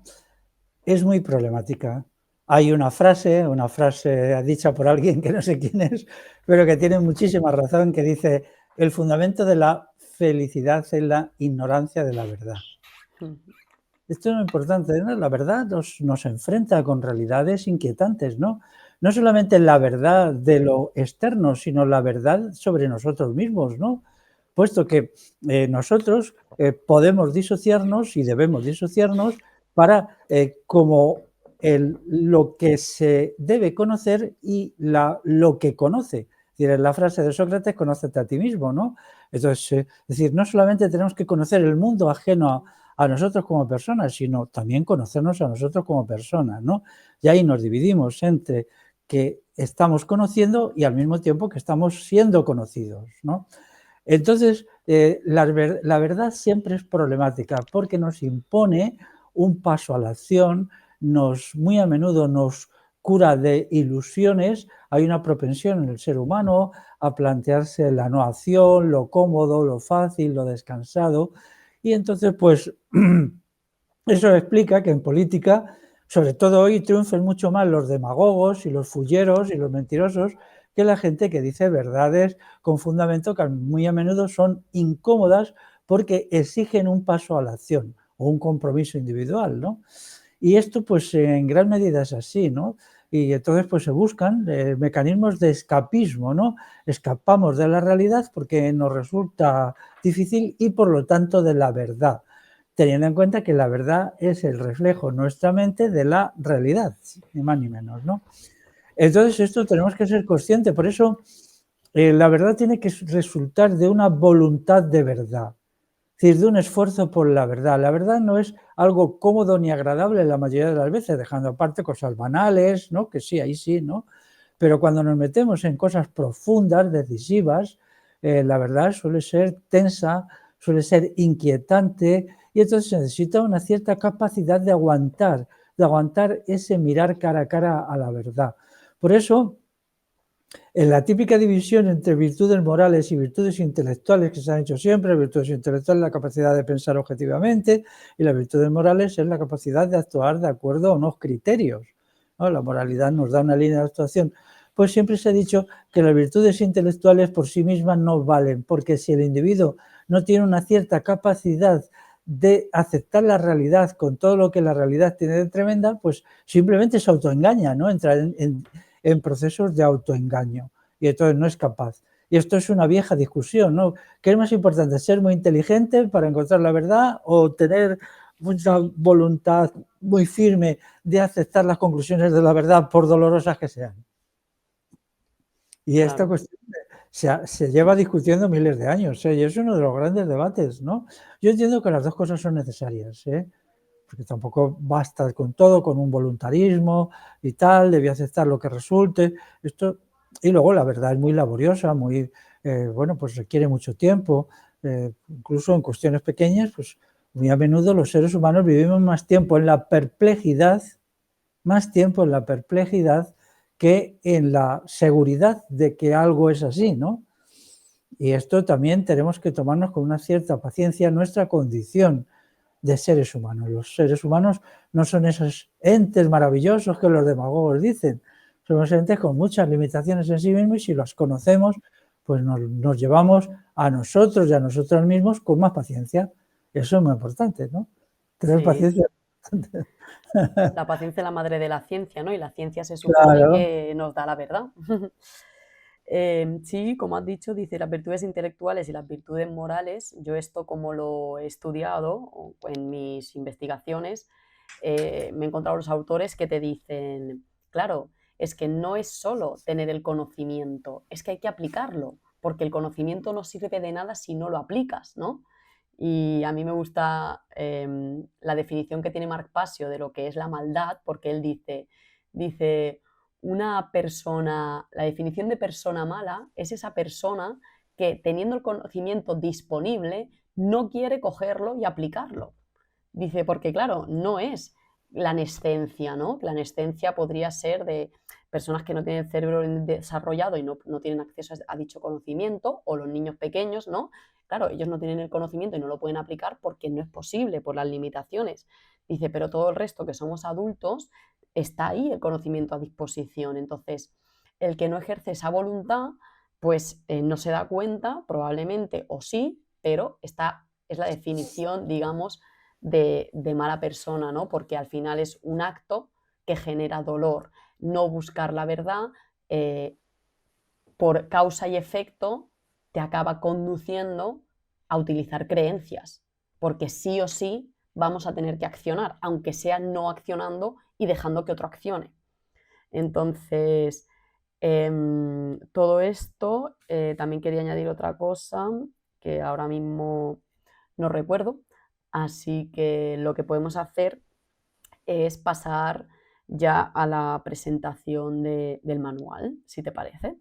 es muy problemática. Hay una frase dicha por alguien que no sé quién es, pero que tiene muchísima razón, que dice: el fundamento de la felicidad es la ignorancia de la verdad. Esto es lo importante, ¿no? La verdad nos enfrenta con realidades inquietantes, ¿no? No solamente la verdad de lo externo, sino la verdad sobre nosotros mismos, ¿no? Puesto que nosotros podemos disociarnos y debemos disociarnos para como lo que se debe conocer y lo que conoce. Es decir, la frase de Sócrates, conócete a ti mismo, ¿no? Entonces, es decir, no solamente tenemos que conocer el mundo ajeno a nosotros como personas, sino también conocernos a nosotros como personas, ¿no? Y ahí nos dividimos entre que estamos conociendo y al mismo tiempo que estamos siendo conocidos, ¿no? Entonces, la verdad siempre es problemática porque nos impone un paso a la acción, muy a menudo nos cura de ilusiones. Hay una propensión en el ser humano a plantearse la no acción, lo cómodo, lo fácil, lo descansado. Y entonces, pues, eso explica que en política, sobre todo hoy, triunfen mucho más los demagogos y los fulleros y los mentirosos que la gente que dice verdades con fundamento que muy a menudo son incómodas porque exigen un paso a la acción o un compromiso individual, ¿no? Y esto, pues, en gran medida es así, ¿no? Y entonces, pues, se buscan mecanismos de escapismo, ¿no? Escapamos de la realidad porque nos resulta difícil y, por lo tanto, de la verdad, teniendo en cuenta que la verdad es el reflejo en nuestra mente de la realidad, ni más ni menos, ¿no? Entonces, esto tenemos que ser conscientes. Por eso, la verdad tiene que resultar de una voluntad de verdad, es decir, de un esfuerzo por la verdad. La verdad no es algo cómodo ni agradable la mayoría de las veces, dejando aparte cosas banales, ¿no? Que sí, ahí sí, ¿no? Pero cuando nos metemos en cosas profundas, decisivas, la verdad suele ser tensa, suele ser inquietante y entonces se necesita una cierta capacidad de aguantar ese mirar cara a cara a la verdad. Por eso, en la típica división entre virtudes morales y virtudes intelectuales que se han hecho siempre, virtudes intelectuales es la capacidad de pensar objetivamente y las virtudes morales es la capacidad de actuar de acuerdo a unos criterios, ¿no? La moralidad nos da una línea de actuación. Pues siempre se ha dicho que las virtudes intelectuales por sí mismas no valen, porque si el individuo no tiene una cierta capacidad de aceptar la realidad con todo lo que la realidad tiene de tremenda, pues simplemente se autoengaña, ¿no? Entra en procesos de autoengaño y entonces no es capaz. Y esto es una vieja discusión, ¿no? ¿Qué es más importante, ser muy inteligente para encontrar la verdad o tener mucha voluntad muy firme de aceptar las conclusiones de la verdad por dolorosas que sean? Y esta Claro. cuestión se lleva discutiendo miles de años, ¿eh? Y es uno de los grandes debates, ¿no? Yo entiendo que las dos cosas son necesarias, ¿eh? Porque tampoco basta con todo, con un voluntarismo y tal, debí aceptar lo que resulte. Esto, y luego la verdad es muy laboriosa, muy, bueno, pues requiere mucho tiempo, incluso en cuestiones pequeñas, pues muy a menudo los seres humanos vivimos más tiempo en la perplejidad que en la seguridad de que algo es así, ¿no? Y esto también tenemos que tomarnos con una cierta paciencia nuestra condición de seres humanos. Los seres humanos no son esos entes maravillosos que los demagogos dicen, somos entes con muchas limitaciones en sí mismos y si las conocemos, pues nos llevamos a nosotros y a nosotros mismos con más paciencia. Eso es muy importante, ¿no? Tener Sí, paciencia. la paciencia es la madre de la ciencia, ¿no? Y la ciencia se supone Claro. que nos da la verdad. Sí, como has dicho, dice las virtudes intelectuales y las virtudes morales. Yo esto como lo he estudiado en mis investigaciones, me he encontrado los autores que te dicen, claro, es que no es solo tener el conocimiento, es que hay que aplicarlo, porque el conocimiento no sirve de nada si no lo aplicas, ¿no? Y a mí me gusta la definición que tiene Marc Pasio de lo que es la maldad, porque él dice, una persona, la definición de persona mala es esa persona que teniendo el conocimiento disponible no quiere cogerlo y aplicarlo. Dice, porque claro, no es la anescencia, ¿no? La anescencia podría ser de personas que no tienen el cerebro desarrollado y no tienen acceso a dicho conocimiento, o los niños pequeños, ¿no? Claro, ellos no tienen el conocimiento y no lo pueden aplicar porque no es posible por las limitaciones. Dice, pero todo el resto que somos adultos, está ahí el conocimiento a disposición. Entonces, el que no ejerce esa voluntad, pues no se da cuenta, probablemente, o sí, pero esta es la definición, digamos, de mala persona, ¿no? Porque al final es un acto que genera dolor. No buscar la verdad por causa y efecto te acaba conduciendo a utilizar creencias, porque sí o sí vamos a tener que accionar, aunque sea no accionando y dejando que otro accione. Entonces, todo esto, también quería añadir otra cosa que ahora mismo no recuerdo, así que lo que podemos hacer es pasar ya a la presentación del manual, si te parece.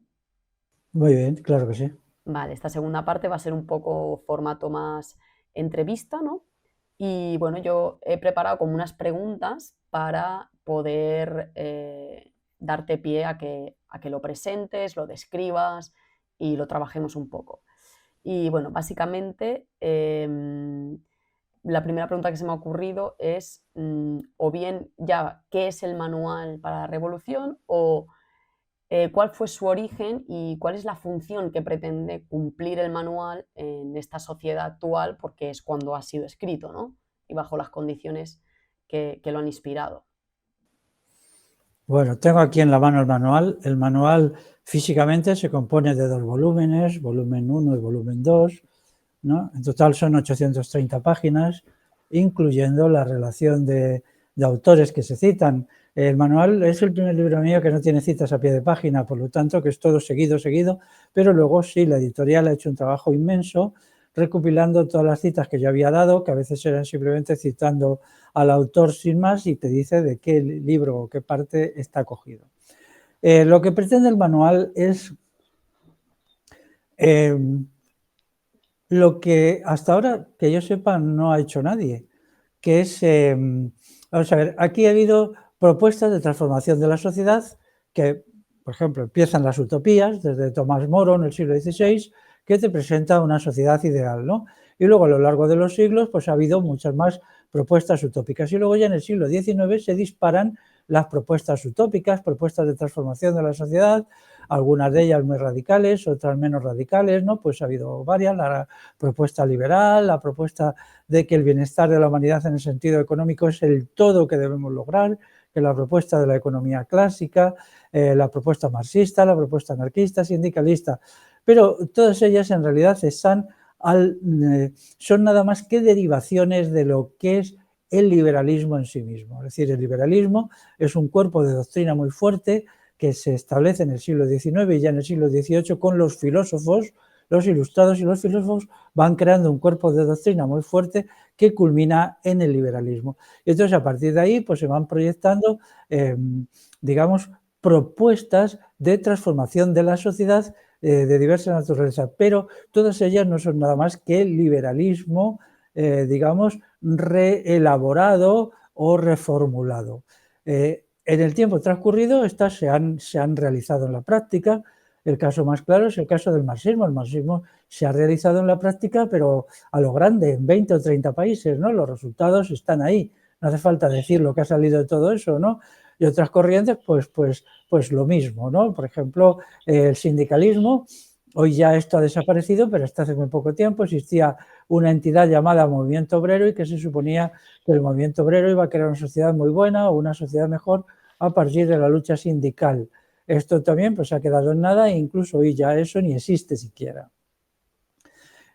Muy bien, claro que sí. Vale, esta segunda parte va a ser un poco formato más entrevista, ¿no? Y bueno, yo he preparado como unas preguntas para poder darte pie a que lo presentes, lo describas y lo trabajemos un poco. Y bueno, básicamente la primera pregunta que se me ha ocurrido es o bien ya qué es el manual para la revolución o cuál fue su origen y cuál es la función que pretende cumplir el manual en esta sociedad actual, porque es cuando ha sido escrito, ¿no? Y bajo las condiciones que lo han inspirado. Bueno, tengo aquí en la mano el manual. El manual físicamente se compone de 2 volúmenes, volumen 1 y volumen 2, ¿no? En total son 830 páginas, incluyendo la relación de autores que se citan. El manual es el primer libro mío que no tiene citas a pie de página, por lo tanto que es todo seguido, pero luego sí, la editorial ha hecho un trabajo inmenso recopilando todas las citas que yo había dado, que a veces eran simplemente citando al autor sin más y te dice de qué libro o qué parte está cogido. Lo que pretende el manual es lo que hasta ahora, que yo sepa, no ha hecho nadie, que es, vamos a ver, aquí ha habido propuestas de transformación de la sociedad que, por ejemplo, empiezan las utopías, desde Tomás Moro en el siglo XVI, que te presenta una sociedad ideal, ¿no? Y luego a lo largo de los siglos, pues ha habido muchas más propuestas utópicas. Y luego ya en el siglo XIX se disparan las propuestas utópicas, propuestas de transformación de la sociedad, algunas de ellas muy radicales, otras menos radicales, ¿no? Pues ha habido varias, la propuesta liberal, la propuesta de que el bienestar de la humanidad en el sentido económico es el todo que debemos lograr, que la propuesta de la economía clásica, la propuesta marxista, la propuesta anarquista, sindicalista, pero todas ellas en realidad son nada más que derivaciones de lo que es el liberalismo en sí mismo. Es decir, el liberalismo es un cuerpo de doctrina muy fuerte que se establece en el siglo XIX y ya en el siglo XVIII con los filósofos, los ilustrados y los filósofos van creando un cuerpo de doctrina muy fuerte que culmina en el liberalismo. Y entonces a partir de ahí pues se van proyectando, digamos, propuestas de transformación de la sociedad de diversa naturaleza, pero todas ellas no son nada más que el liberalismo, digamos, reelaborado o reformulado. En el tiempo transcurrido, estas se han realizado en la práctica. El caso más claro es el caso del marxismo. El marxismo se ha realizado en la práctica, pero a lo grande, en 20 o 30 países, ¿no? Los resultados están ahí. No hace falta decir lo que ha salido de todo eso, ¿no? Y otras corrientes, pues lo mismo, ¿no? Por ejemplo, el sindicalismo, hoy ya esto ha desaparecido, pero hasta hace muy poco tiempo existía una entidad llamada Movimiento Obrero y que se suponía que el movimiento obrero iba a crear una sociedad muy buena o una sociedad mejor a partir de la lucha sindical. esto también pues ha quedado en nada e incluso hoy ya eso ni existe siquiera.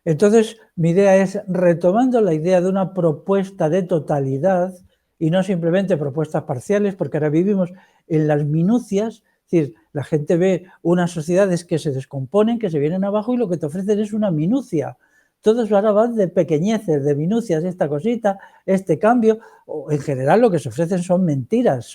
Entonces, mi idea es, retomando la idea de una propuesta de totalidad y no simplemente propuestas parciales, porque ahora vivimos en las minucias, es decir, la gente ve unas sociedades que se descomponen, que se vienen abajo y lo que te ofrecen es una minucia. Todos ahora van de pequeñeces, de minucias, esta cosita, este cambio, o en general lo que se ofrecen son mentiras,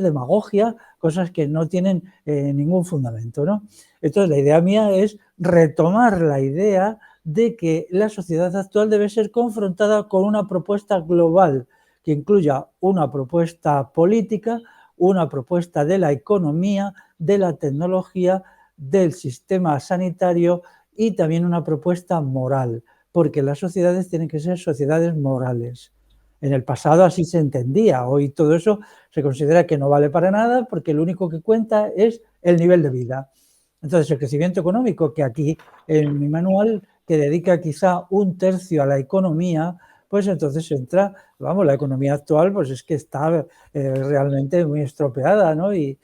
demagogia, cosas que no tienen ningún fundamento, ¿no? Entonces, la idea mía es retomar la idea de que la sociedad actual debe ser confrontada con una propuesta global que incluya una propuesta política, una propuesta de la economía, de la tecnología, del sistema sanitario y también una propuesta moral, porque las sociedades tienen que ser sociedades morales. En el pasado así se entendía, hoy todo eso se considera que no vale para nada porque lo único que cuenta es el nivel de vida. Entonces, el crecimiento económico, que aquí en mi manual, que dedica quizá un tercio a la economía, pues entonces entra, vamos, la economía actual pues es que está realmente muy estropeada, ¿no? Y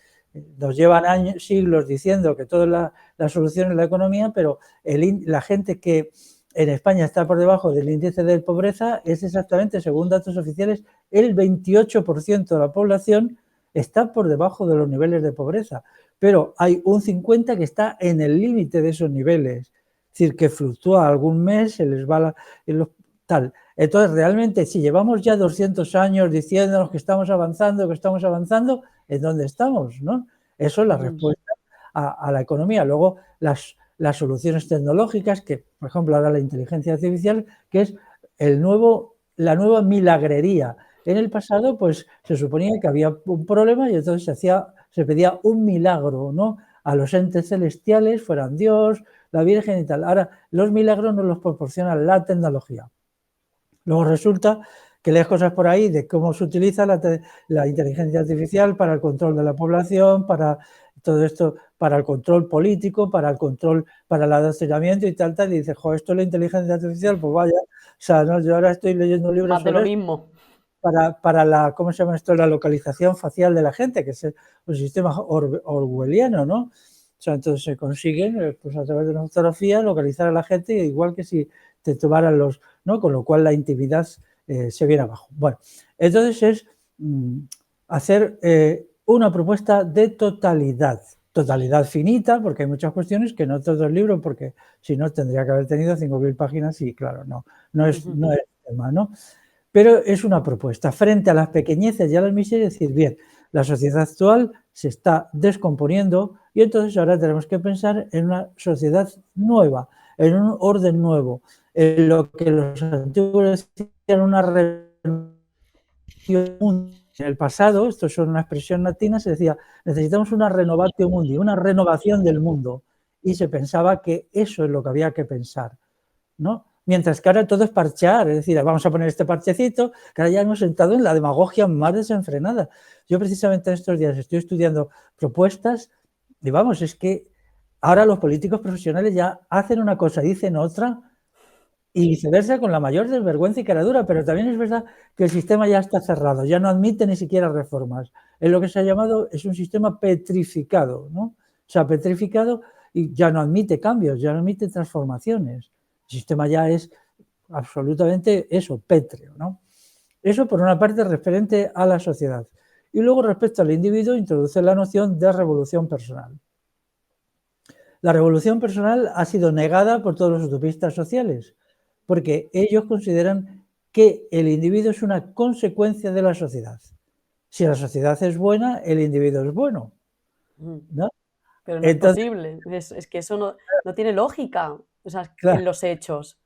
nos llevan años, siglos diciendo que toda la solución es la economía, pero la gente que en España está por debajo del índice de pobreza es exactamente, según datos oficiales, el 28% de la población está por debajo de los niveles de pobreza, pero hay un 50% que está en el límite de esos niveles, es decir, que fluctúa algún mes, se les va tal. Entonces, realmente, si llevamos ya 200 años diciéndonos que estamos avanzando, ¿en dónde estamos? ¿No? Eso es la respuesta a la economía. Luego, las soluciones tecnológicas, que por ejemplo ahora la inteligencia artificial, que es la nueva milagrería. En el pasado, pues se suponía que había un problema y entonces se pedía un milagro, ¿no? A los entes celestiales, fueran Dios, la Virgen y tal. Ahora, los milagros nos los proporciona la tecnología. Luego resulta que lees cosas por ahí de cómo se utiliza la inteligencia artificial para el control de la población, para todo esto, para el control político, para el adoctrinamiento y tal, y dices, jo, esto es la inteligencia artificial, pues vaya, o sea, ¿no? Yo ahora estoy leyendo libros Más de lo sobre esto, mismo. para la, ¿cómo se llama esto? La localización facial de la gente, que es un sistema orwelliano, ¿no? O sea, entonces se consigue, pues a través de una fotografía, localizar a la gente, igual que si te tomaran ¿no? Con lo cual la intimidad se viene abajo. Bueno, entonces es hacer una propuesta de totalidad finita, porque hay muchas cuestiones que no todo el libro, porque si no tendría que haber tenido 5.000 páginas y claro, no es el tema, ¿no? Pero es una propuesta frente a las pequeñeces y a las miserias, es decir, bien, la sociedad actual se está descomponiendo y entonces ahora tenemos que pensar en una sociedad nueva, en un orden nuevo, en lo que los antiguos decían una renovación. En el pasado, esto es una expresión latina, se decía, necesitamos una renovatio mundi, una renovación del mundo, y se pensaba que eso es lo que había que pensar, ¿no? Mientras que ahora todo es parchear, es decir, vamos a poner este parchecito, que ahora ya hemos entrado en la demagogia más desenfrenada. Yo precisamente estos días estoy estudiando propuestas y vamos, es que ahora los políticos profesionales ya hacen una cosa, dicen otra y viceversa con la mayor desvergüenza y caradura, pero también es verdad que el sistema ya está cerrado, ya no admite ni siquiera reformas. Es lo que se ha llamado, es un sistema petrificado, ¿no? O sea, petrificado y ya no admite cambios, ya no admite transformaciones. El sistema ya es absolutamente eso, pétreo, ¿no? Eso por una parte referente a la sociedad. Y luego respecto al individuo introduce la noción de revolución personal. La revolución personal ha sido negada por todos los utopistas sociales, porque ellos consideran que el individuo es una consecuencia de la sociedad. Si la sociedad es buena, el individuo es bueno, ¿no? Pero no es Entonces, posible, es que eso no tiene lógica, o sea, claro, en los hechos.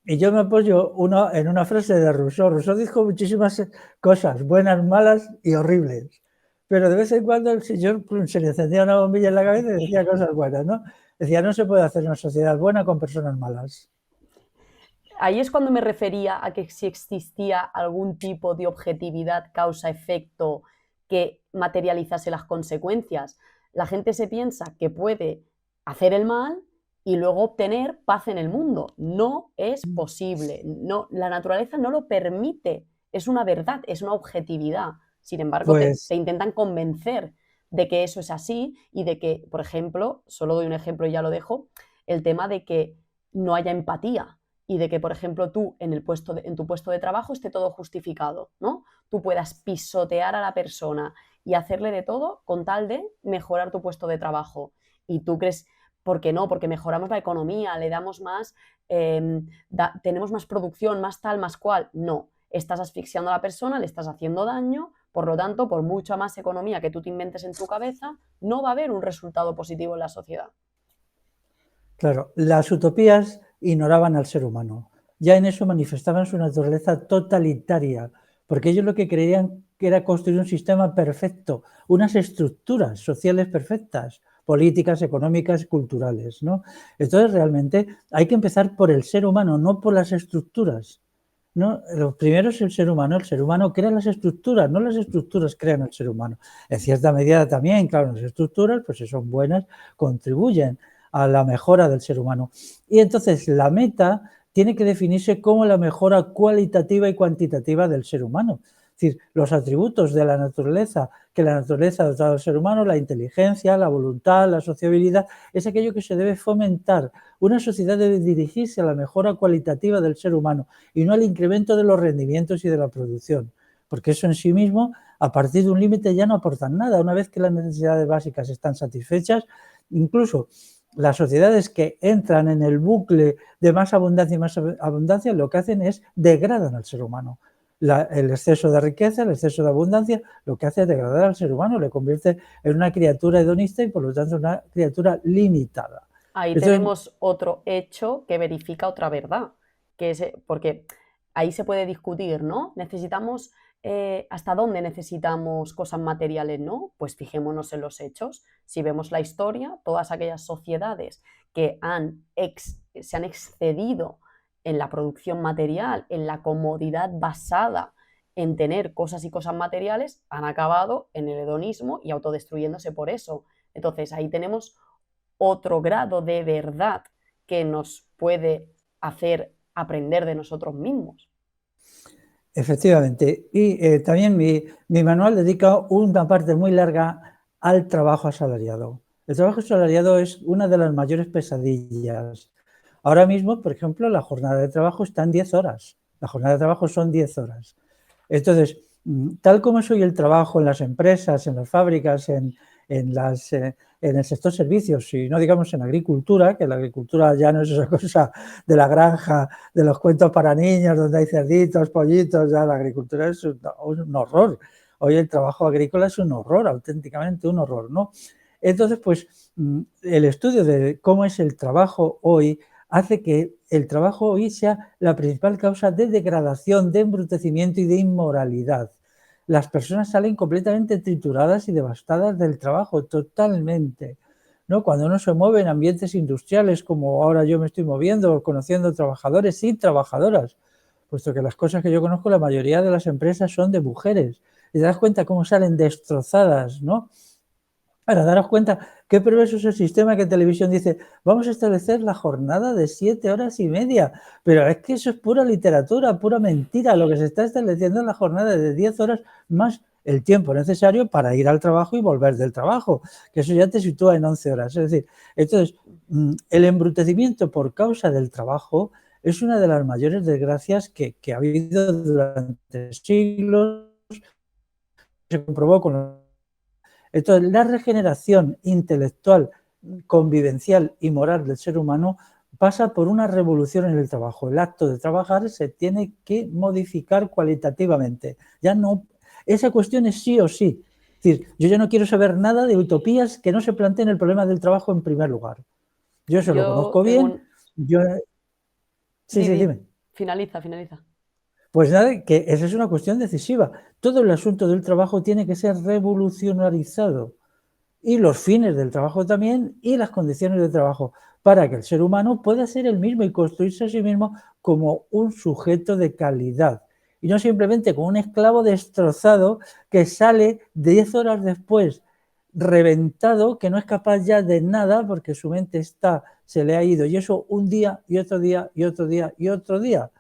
y yo me apoyo en una frase de Rousseau. Rousseau dijo muchísimas cosas, buenas, malas y horribles, pero de vez en cuando el señor se le encendía una bombilla en la cabeza y decía cosas buenas, ¿no? Decía, no se puede hacer una sociedad buena con personas malas. Ahí es cuando me refería a que si existía algún tipo de objetividad causa-efecto que materializase las consecuencias. La gente se piensa que puede hacer el mal y luego obtener paz en el mundo. No es posible. No, la naturaleza no lo permite. Es una verdad, es una objetividad. Sin embargo, te Pues intentan convencer de que eso es así y de que, por ejemplo, solo doy un ejemplo y ya lo dejo, el tema de que no haya empatía y de que, por ejemplo, tú en tu puesto de trabajo esté todo justificado, ¿no? Tú puedas pisotear a la persona y hacerle de todo con tal de mejorar tu puesto de trabajo. Y tú crees, ¿por qué no? Porque mejoramos la economía, le damos más, tenemos más producción, más tal, más cual. No, estás asfixiando a la persona, le estás haciendo daño, por lo tanto, por mucha más economía que tú te inventes en tu cabeza, no va a haber un resultado positivo en la sociedad. Claro, las utopías ignoraban al ser humano. Ya en eso manifestaban su naturaleza totalitaria, porque ellos lo que creían que era construir un sistema perfecto, unas estructuras sociales perfectas, políticas, económicas, culturales, ¿no? Entonces, realmente hay que empezar por el ser humano, no por las estructuras, ¿no? Lo primero es el ser humano crea las estructuras, no las estructuras crean al ser humano. En cierta medida también, claro, las estructuras, pues si son buenas, contribuyen a la mejora del ser humano. Y entonces la meta tiene que definirse como la mejora cualitativa y cuantitativa del ser humano. Es decir, los atributos de la naturaleza que la naturaleza ha dotado al ser humano, la inteligencia, la voluntad, la sociabilidad, es aquello que se debe fomentar. Una sociedad debe dirigirse a la mejora cualitativa del ser humano y no al incremento de los rendimientos y de la producción, porque eso en sí mismo, a partir de un límite, ya no aportan nada. Una vez que las necesidades básicas están satisfechas, incluso las sociedades que entran en el bucle de más abundancia y más abundancia, lo que hacen es degradan al ser humano. El exceso de riqueza, el exceso de abundancia, lo que hace es degradar al ser humano, le convierte en una criatura hedonista y por lo tanto una criatura limitada. Ahí Entonces, tenemos otro hecho que verifica otra verdad, que es, porque ahí se puede discutir, ¿no? Necesitamos, ¿hasta dónde necesitamos cosas materiales, no? Pues fijémonos en los hechos. Si vemos la historia, todas aquellas sociedades que se han excedido en la producción material, en la comodidad basada en tener cosas y cosas materiales, han acabado en el hedonismo y autodestruyéndose por eso. Entonces ahí tenemos otro grado de verdad que nos puede hacer aprender de nosotros mismos. efectivamente. Y también mi manual dedica una parte muy larga al trabajo asalariado. El trabajo asalariado es una de las mayores pesadillas. Ahora mismo, por ejemplo, la jornada de trabajo está en 10 horas. La jornada de trabajo son 10 horas. Entonces, tal como es hoy el trabajo en las empresas, en las fábricas, en el sector servicios y no digamos en la agricultura, que la agricultura ya no es esa cosa de la granja, de los cuentos para niños, donde hay cerditos, pollitos, ya la agricultura es un horror. Hoy el trabajo agrícola es un horror, auténticamente un horror, ¿no? Entonces, pues el estudio de cómo es el trabajo hoy hace que el trabajo hoy sea la principal causa de degradación, de embrutecimiento y de inmoralidad. Las personas salen completamente trituradas y devastadas del trabajo, totalmente, ¿no? Cuando uno se mueve en ambientes industriales, como ahora yo me estoy moviendo, conociendo trabajadores y trabajadoras, puesto que las cosas que yo conozco, la mayoría de las empresas son de mujeres, y te das cuenta cómo salen destrozadas, ¿no? Para daros cuenta qué perverso es el sistema que en televisión dice, vamos a establecer la jornada de 7 horas y media, pero es que eso es pura literatura, pura mentira. Lo que se está estableciendo es la jornada de 10 horas más el tiempo necesario para ir al trabajo y volver del trabajo, que eso ya te sitúa en 11 horas. Es decir, entonces, el embrutecimiento por causa del trabajo es una de las mayores desgracias que ha habido durante siglos, se comprobó con los. Entonces, la regeneración intelectual, convivencial y moral del ser humano pasa por una revolución en el trabajo. El acto de trabajar se tiene que modificar cualitativamente. Ya no, esa cuestión es sí o sí. Es decir, yo ya no quiero saber nada de utopías que no se planteen el problema del trabajo en primer lugar. Yo eso lo Yo conozco en bien. un... Yo, sí, sí, dime. Finaliza, finaliza. Pues nada, que esa es una cuestión decisiva. Todo el asunto del trabajo tiene que ser revolucionarizado y los fines del trabajo también y las condiciones de trabajo para que el ser humano pueda ser el mismo y construirse a sí mismo como un sujeto de calidad y no simplemente como un esclavo destrozado que sale 10 horas después reventado, que no es capaz ya de nada porque su mente se le ha ido y eso un día y otro día y otro día y otro día.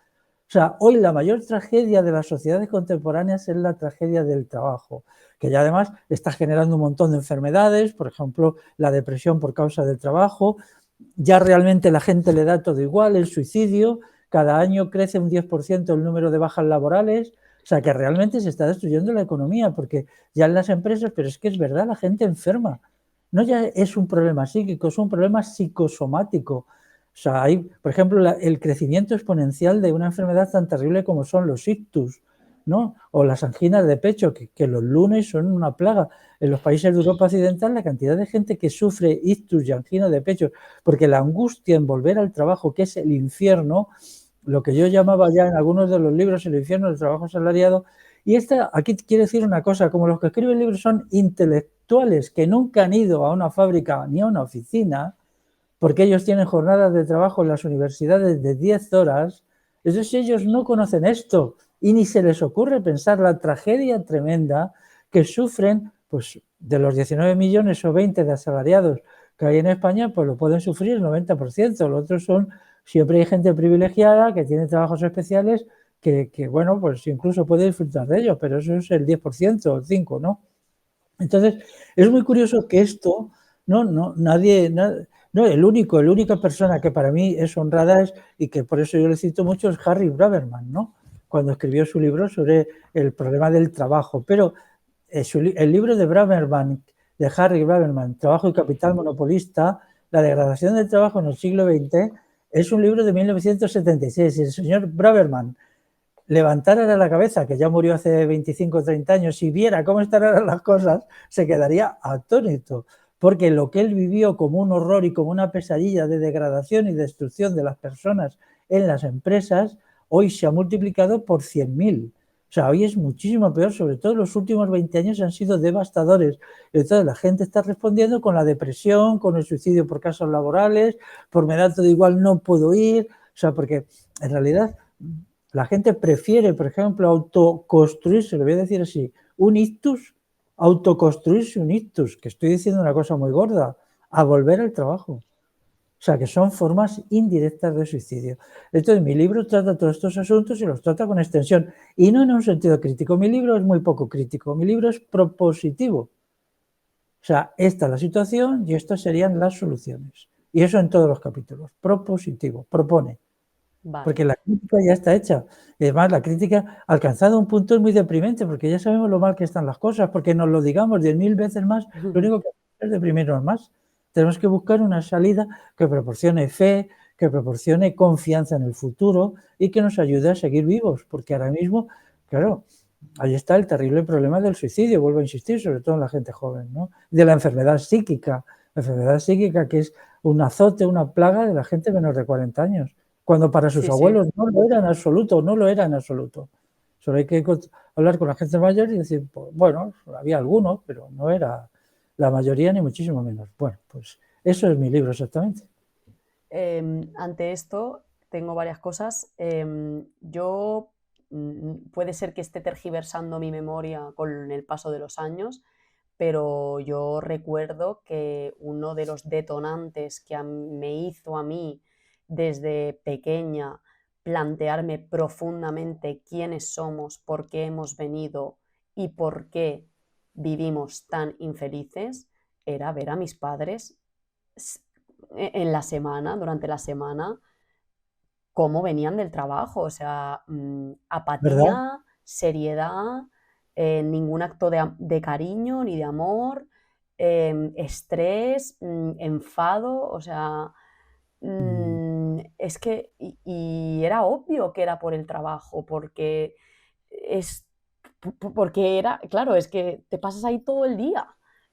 O sea, hoy la mayor tragedia de las sociedades contemporáneas es la tragedia del trabajo, que ya además está generando un montón de enfermedades, por ejemplo, la depresión por causa del trabajo. Ya realmente la gente le da todo igual, el suicidio, cada año crece un 10% el número de bajas laborales, o sea que realmente se está destruyendo la economía, porque ya en las empresas, pero es que es verdad, la gente enferma. No ya es un problema psíquico, es un problema psicosomático. O sea, hay, por ejemplo, el crecimiento exponencial de una enfermedad tan terrible como son los ictus, ¿no? O las anginas de pecho, que los lunes son una plaga. En los países de Europa Occidental, la cantidad de gente que sufre ictus y angina de pecho, porque la angustia en volver al trabajo, que es el infierno, lo que yo llamaba ya en algunos de los libros el infierno del trabajo asalariado, y aquí quiero decir una cosa, como los que escriben libros son intelectuales que nunca han ido a una fábrica ni a una oficina, porque ellos tienen jornadas de trabajo en las universidades de 10 horas, entonces ellos no conocen esto y ni se les ocurre pensar la tragedia tremenda que sufren, pues de los 19 millones o 20 de asalariados que hay en España, pues lo pueden sufrir el 90%, los otros son, siempre hay gente privilegiada que tiene trabajos especiales bueno, pues incluso puede disfrutar de ellos, pero eso es el 10% o el 5%, ¿no? Entonces, es muy curioso que esto, nadie, no, la única persona que para mí es honrada y que por eso yo le cito mucho es Harry Braverman, ¿no? Cuando escribió su libro sobre el problema del trabajo. Pero el libro de Braverman, de Harry Braverman, Trabajo y Capital Monopolista, la degradación del trabajo en el siglo XX, es un libro de 1976. Y el señor Braverman levantara la cabeza, que ya murió hace 25 o 30 años, y viera cómo estarán las cosas, se quedaría atónito, porque lo que él vivió como un horror y como una pesadilla de degradación y destrucción de las personas en las empresas, hoy se ha multiplicado por 100.000. O sea, hoy es muchísimo peor, sobre todo los últimos 20 años han sido devastadores. Entonces la gente está respondiendo con la depresión, con el suicidio por casos laborales, por me da todo igual, no puedo ir, o sea, porque en realidad la gente prefiere, por ejemplo, autoconstruirse, lo voy a decir así, un ictus, autoconstruirse un ictus, que estoy diciendo una cosa muy gorda, a volver al trabajo. O sea, que son formas indirectas de suicidio. Entonces, mi libro trata todos estos asuntos y los trata con extensión. Y no en un sentido crítico. Mi libro es muy poco crítico. Mi libro es propositivo. O sea, esta es la situación y estas serían las soluciones. Y eso en todos los capítulos. Propositivo. Propone. Vale. Porque la crítica ya está hecha. Y además, la crítica ha alcanzado un punto muy deprimente, porque ya sabemos lo mal que están las cosas, porque nos lo digamos 10.000 veces más, lo único que hacemos es deprimirnos más. Tenemos que buscar una salida que proporcione fe, que proporcione confianza en el futuro y que nos ayude a seguir vivos, porque ahora mismo, claro, ahí está el terrible problema del suicidio, vuelvo a insistir, sobre todo en la gente joven, ¿no? De la enfermedad psíquica que es un azote, una plaga de la gente menos de 40 años, cuando para sus Sí, sí. abuelos no lo era en absoluto, no lo era en absoluto. Solo hay que hablar con la gente mayor y decir, pues, bueno, había algunos, pero no era la mayoría ni muchísimo menos. Bueno, pues eso es mi libro exactamente. Ante esto, tengo varias cosas. Yo puede ser que esté tergiversando mi memoria con el paso de los años, pero yo recuerdo que uno de los detonantes que me hizo a mí desde pequeña plantearme profundamente quiénes somos, por qué hemos venido y por qué vivimos tan infelices, era ver a mis padres en la semana, durante la semana, cómo venían del trabajo, o sea, ¿Verdad? apatía, seriedad, ningún acto de cariño ni de amor, estrés, enfado, o sea, Mm, es que, y era obvio que era por el trabajo, porque es, porque era, claro, es que te pasas ahí todo el día,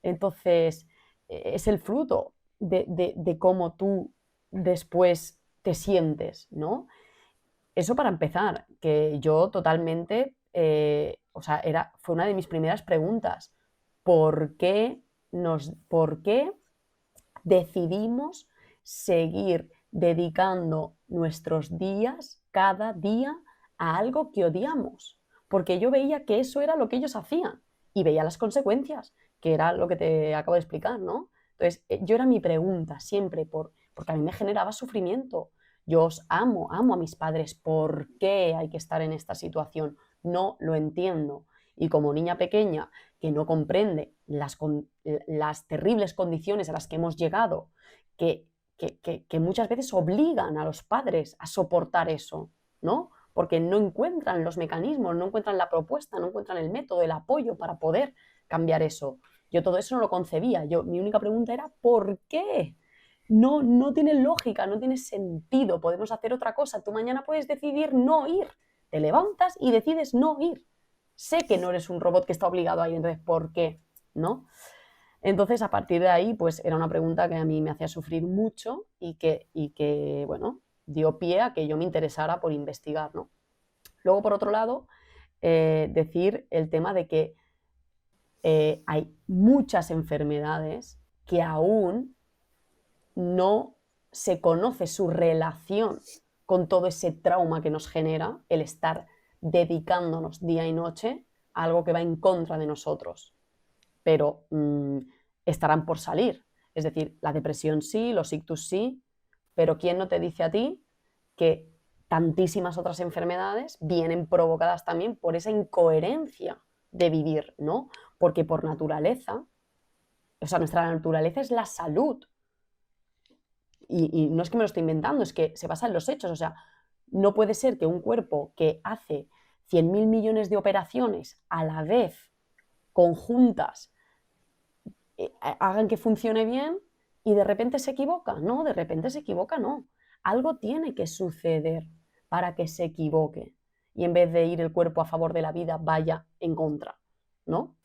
entonces es el fruto de cómo tú después te sientes, ¿no? Eso para empezar, que yo totalmente, o sea, fue una de mis primeras preguntas. ¿Por qué decidimos seguir dedicando nuestros días, cada día, a algo que odiamos? Porque yo veía que eso era lo que ellos hacían y veía las consecuencias, que era lo que te acabo de explicar, ¿no? Entonces, yo era mi pregunta siempre, porque a mí me generaba sufrimiento. yo os amo, amo a mis padres, ¿por qué hay que estar en esta situación? No lo entiendo. Y como niña pequeña que no comprende las terribles condiciones a las que hemos llegado, que muchas veces obligan a los padres a soportar eso, ¿no? Porque no encuentran los mecanismos, no encuentran la propuesta, no encuentran el método, el apoyo para poder cambiar eso. Yo todo eso no lo concebía. Mi única pregunta era ¿por qué? No tiene lógica, no tiene sentido. Podemos hacer otra cosa. Tú mañana puedes decidir no ir. Te levantas y decides no ir. Sé que no eres un robot que está obligado a ir, entonces ¿por qué? ¿No? Entonces, a partir de ahí, pues era una pregunta que a mí me hacía sufrir mucho y que bueno, dio pie a que yo me interesara por investigar, ¿no? Luego, por otro lado, decir el tema de que hay muchas enfermedades que aún no se conoce su relación con todo ese trauma que nos genera el estar dedicándonos día y noche a algo que va en contra de nosotros. Pero estarán por salir. Es decir, la depresión sí, los ictus sí, pero ¿quién no te dice a ti que tantísimas otras enfermedades vienen provocadas también por esa incoherencia de vivir, ¿no? Porque por naturaleza, o sea, nuestra naturaleza es la salud. Y no es que me lo esté inventando, es que se basa en los hechos. O sea, no puede ser que un cuerpo que hace 100.000 millones de operaciones a la vez, conjuntas, hagan que funcione bien y de repente se equivoca. No, de repente se equivoca, no. Algo tiene que suceder para que se equivoque y en vez de ir el cuerpo a favor de la vida, vaya en contra, ¿no?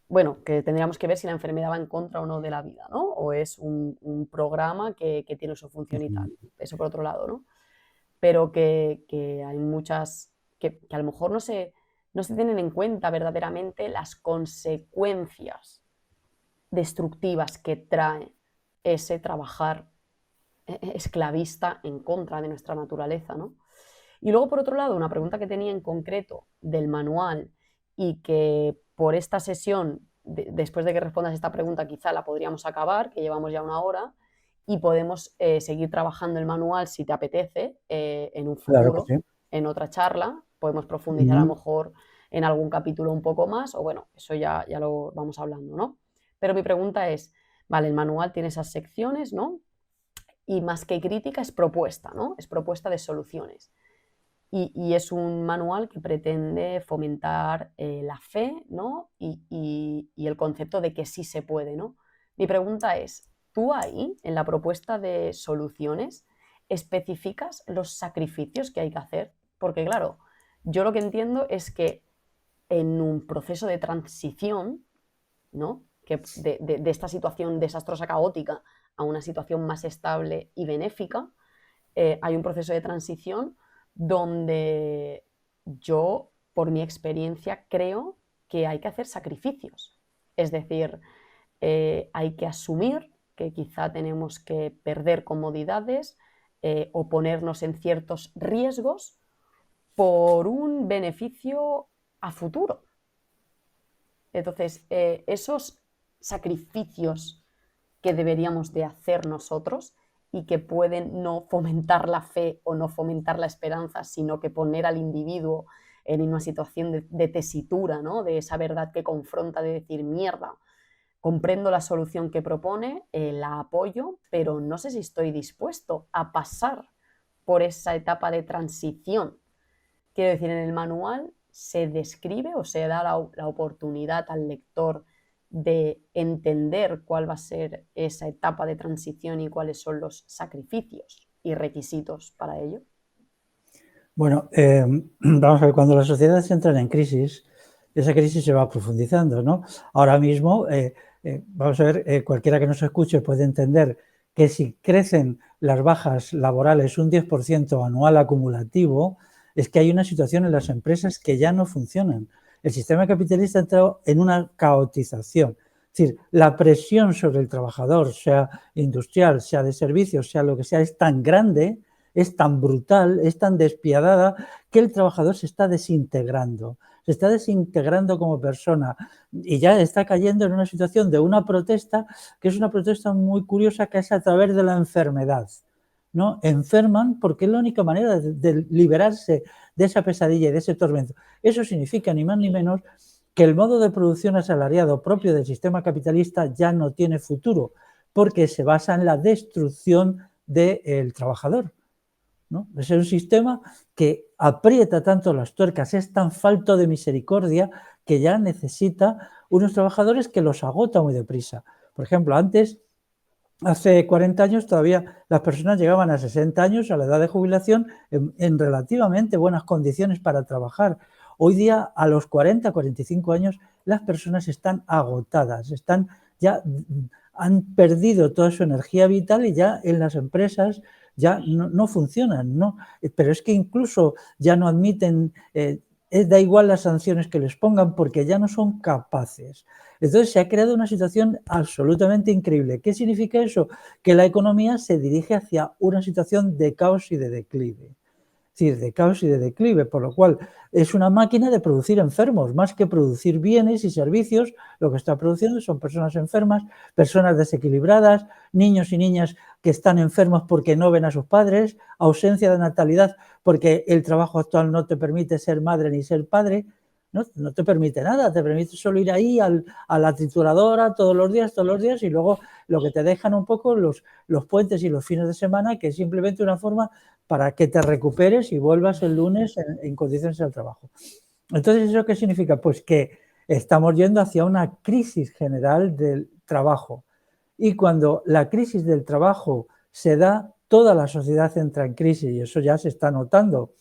Bueno, que tendríamos que ver si la enfermedad va en contra o no de la vida, ¿no? O es un programa que tiene su función y tal. Eso por otro lado, ¿no? Pero que hay muchas que a lo mejor no se tienen en cuenta verdaderamente las consecuencias destructivas que trae ese trabajar esclavista en contra de nuestra naturaleza, ¿no? Y luego, por otro lado, una pregunta que tenía en concreto del manual y que por esta sesión, después de que respondas esta pregunta, quizá la podríamos acabar, que llevamos ya una hora, y podemos seguir trabajando el manual si te apetece en un Claro que futuro, sí. en otra charla. Podemos profundizar a lo Ujú. mejor en algún capítulo un poco más, o bueno, eso ya lo vamos hablando, ¿no? Pero mi pregunta es, vale, el manual tiene esas secciones, ¿no? Y más que crítica es propuesta, ¿no? Es propuesta de soluciones. Y es un manual que pretende fomentar la fe, ¿no? Y el concepto de que sí se puede, ¿no? Mi pregunta es, ¿tú ahí, en la propuesta de soluciones, especificas los sacrificios que hay que hacer? Porque claro, yo lo que entiendo es que en un proceso de transición, ¿no? Que de esta situación desastrosa, caótica, a una situación más estable y benéfica, hay un proceso de transición donde yo, por mi experiencia, creo que hay que hacer sacrificios. Es decir, hay que asumir que quizá tenemos que perder comodidades o ponernos en ciertos riesgos por un beneficio a futuro. Entonces, esos sacrificios que deberíamos de hacer nosotros y que pueden no fomentar la fe o no fomentar la esperanza, sino que poner al individuo en una situación de tesitura, ¿no? De esa verdad que confronta, de decir, mierda, comprendo la solución que propone, la apoyo, pero no sé si estoy dispuesto a pasar por esa etapa de transición. Quiero decir, en el manual se describe o se da la oportunidad al lector de entender cuál va a ser esa etapa de transición y cuáles son los sacrificios y requisitos para ello. Bueno, vamos a ver, cuando las sociedades entran en crisis, esa crisis se va profundizando, ¿no? Ahora mismo, vamos a ver, cualquiera que nos escuche puede entender que si crecen las bajas laborales un 10% anual acumulativo, es que hay una situación en las empresas que ya no funcionan. El sistema capitalista ha entrado en una caotización. Es decir, la presión sobre el trabajador, sea industrial, sea de servicios, sea lo que sea, es tan grande, es tan brutal, es tan despiadada, que el trabajador se está desintegrando como persona y ya está cayendo en una situación de una protesta que es una protesta muy curiosa, que es a través de la enfermedad. ¿no? Enferman porque es la única manera de liberarse de esa pesadilla y de ese tormento. Eso significa ni más ni menos que el modo de producción asalariado propio del sistema capitalista ya no tiene futuro, porque se basa en la destrucción del trabajador, ¿no? Es un sistema que aprieta tanto las tuercas, es tan falto de misericordia que ya necesita unos trabajadores que los agota muy deprisa. Por ejemplo, antes, hace 40 años, todavía las personas llegaban a 60 años, a la edad de jubilación, en relativamente buenas condiciones para trabajar. Hoy día, a los 40, 45 años, las personas están agotadas, ya han perdido toda su energía vital y ya en las empresas ya no funcionan, ¿no? Pero es que incluso ya no admiten, da igual las sanciones que les pongan porque ya no son capaces. Entonces se ha creado una situación absolutamente increíble. ¿Qué significa eso? Que la economía se dirige hacia una situación de caos y de declive. Es decir, de caos y de declive, por lo cual es una máquina de producir enfermos, más que producir bienes y servicios, lo que está produciendo son personas enfermas, personas desequilibradas, niños y niñas que están enfermos porque no ven a sus padres, ausencia de natalidad porque el trabajo actual no te permite ser madre ni ser padre, no te permite nada, te permite solo ir ahí a la trituradora todos los días y luego lo que te dejan un poco los puentes y los fines de semana, que es simplemente una forma para que te recuperes y vuelvas el lunes en condiciones al trabajo. Entonces, ¿eso qué significa? Pues que estamos yendo hacia una crisis general del trabajo. Y cuando la crisis del trabajo se da, toda la sociedad entra en crisis y eso ya se está notando.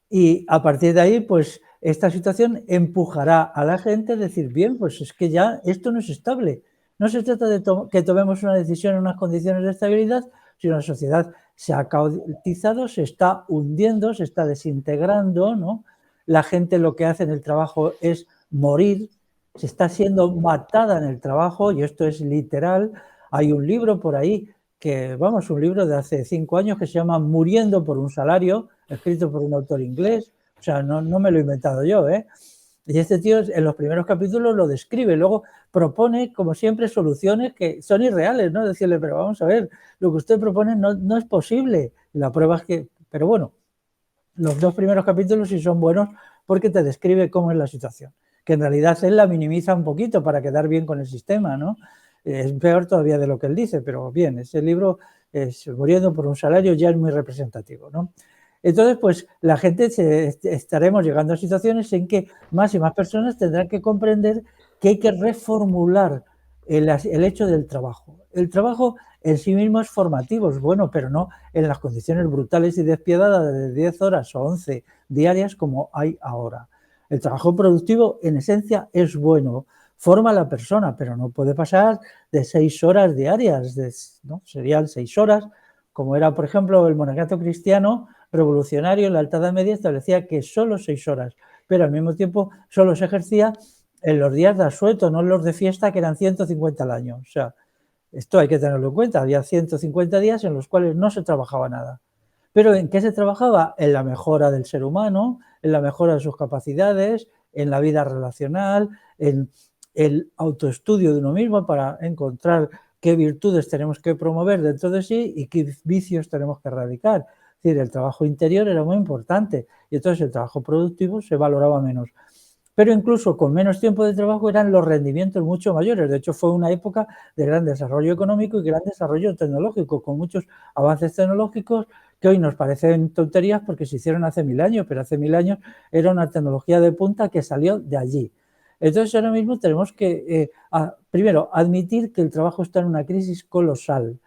Y a partir de ahí, pues esta situación empujará a la gente a decir, bien, pues es que ya esto no es estable. No se trata de que tomemos una decisión en unas condiciones de estabilidad, sino la sociedad se ha caotizado, se está hundiendo, se está desintegrando, ¿no? La gente lo que hace en el trabajo es morir, se está siendo matada en el trabajo, y esto es literal. Hay un libro por ahí que, vamos, un libro de hace 5 años que se llama Muriendo por un salario, escrito por un autor inglés, o sea, no me lo he inventado yo, ¿eh? Y este tío en los primeros capítulos lo describe, luego propone, como siempre, soluciones que son irreales, ¿no? Decirle, pero vamos a ver, lo que usted propone no es posible. Y la prueba es que, pero bueno, los 2 primeros capítulos sí son buenos porque te describe cómo es la situación, que en realidad él la minimiza un poquito para quedar bien con el sistema, ¿no? Es peor todavía de lo que él dice, pero bien, ese libro, Muriendo por un salario, ya es muy representativo, ¿no? Entonces, pues la gente estaremos llegando a situaciones en que más y más personas tendrán que comprender que hay que reformular el hecho del trabajo. El trabajo en sí mismo es formativo, es bueno, pero no en las condiciones brutales y despiadadas de 10 horas o 11 diarias como hay ahora. El trabajo productivo, en esencia, es bueno, forma a la persona, pero no puede pasar de 6 horas diarias, ¿no? Serían 6 horas, como era, por ejemplo, el monacato cristiano revolucionario en la Alta Edad Media establecía que solo 6 horas, pero al mismo tiempo solo se ejercía en los días de asueto, no en los de fiesta, que eran 150 al año. O sea, esto hay que tenerlo en cuenta. Había 150 días en los cuales no se trabajaba nada. ¿Pero en qué se trabajaba? En la mejora del ser humano, en la mejora de sus capacidades, en la vida relacional, en el autoestudio de uno mismo para encontrar qué virtudes tenemos que promover dentro de sí y qué vicios tenemos que erradicar. Es decir, el trabajo interior era muy importante y entonces el trabajo productivo se valoraba menos. Pero incluso con menos tiempo de trabajo eran los rendimientos mucho mayores. De hecho, fue una época de gran desarrollo económico y gran desarrollo tecnológico, con muchos avances tecnológicos que hoy nos parecen tonterías porque se hicieron hace 1000 años, pero hace 1000 años era una tecnología de punta que salió de allí. Entonces, ahora mismo tenemos que, primero, admitir que el trabajo está en una crisis colosal,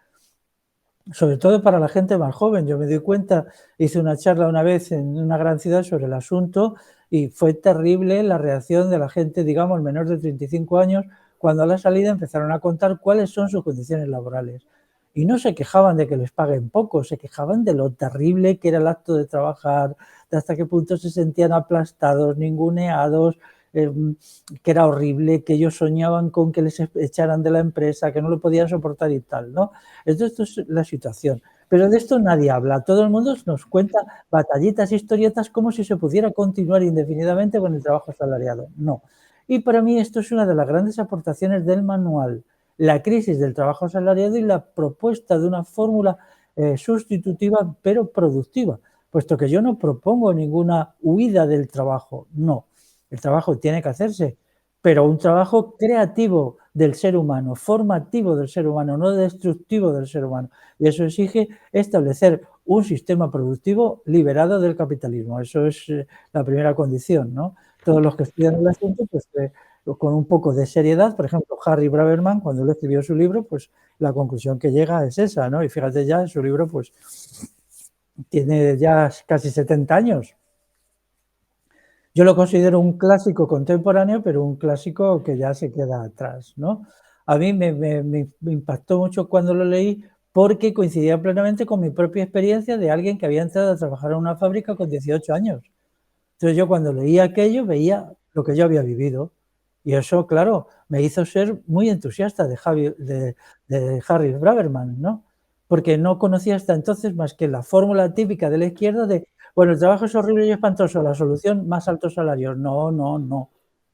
sobre todo para la gente más joven. Yo me di cuenta, hice una charla una vez en una gran ciudad sobre el asunto y fue terrible la reacción de la gente, digamos, menor de 35 años, cuando a la salida empezaron a contar cuáles son sus condiciones laborales. Y no se quejaban de que les paguen poco, se quejaban de lo terrible que era el acto de trabajar, de hasta qué punto se sentían aplastados, ninguneados, que era horrible, que ellos soñaban con que les echaran de la empresa, que no lo podían soportar y tal, ¿no? Esto es la situación. Pero de esto nadie habla. Todo el mundo nos cuenta batallitas, historietas, como si se pudiera continuar indefinidamente con el trabajo asalariado. No. Y para mí esto es una de las grandes aportaciones del manual. La crisis del trabajo asalariado y la propuesta de una fórmula sustitutiva, pero productiva, puesto que yo no propongo ninguna huida del trabajo, no. El trabajo tiene que hacerse, pero un trabajo creativo del ser humano, formativo del ser humano, no destructivo del ser humano. Y eso exige establecer un sistema productivo liberado del capitalismo. Eso es la primera condición, ¿no? Todos los que estudian el asunto, pues con un poco de seriedad, por ejemplo, Harry Braverman, cuando él escribió su libro, pues la conclusión que llega es esa, ¿no? Y fíjate ya, su libro, pues tiene ya casi 70 años. Yo lo considero un clásico contemporáneo, pero un clásico que ya se queda atrás, ¿no? A mí me impactó mucho cuando lo leí porque coincidía plenamente con mi propia experiencia de alguien que había entrado a trabajar en una fábrica con 18 años. Entonces yo cuando leía aquello veía lo que yo había vivido y eso, claro, me hizo ser muy entusiasta de Harry Braverman, ¿no? Porque no conocía hasta entonces más que la fórmula típica de la izquierda de, bueno, el trabajo es horrible y espantoso, la solución, más altos salarios. No, no, no,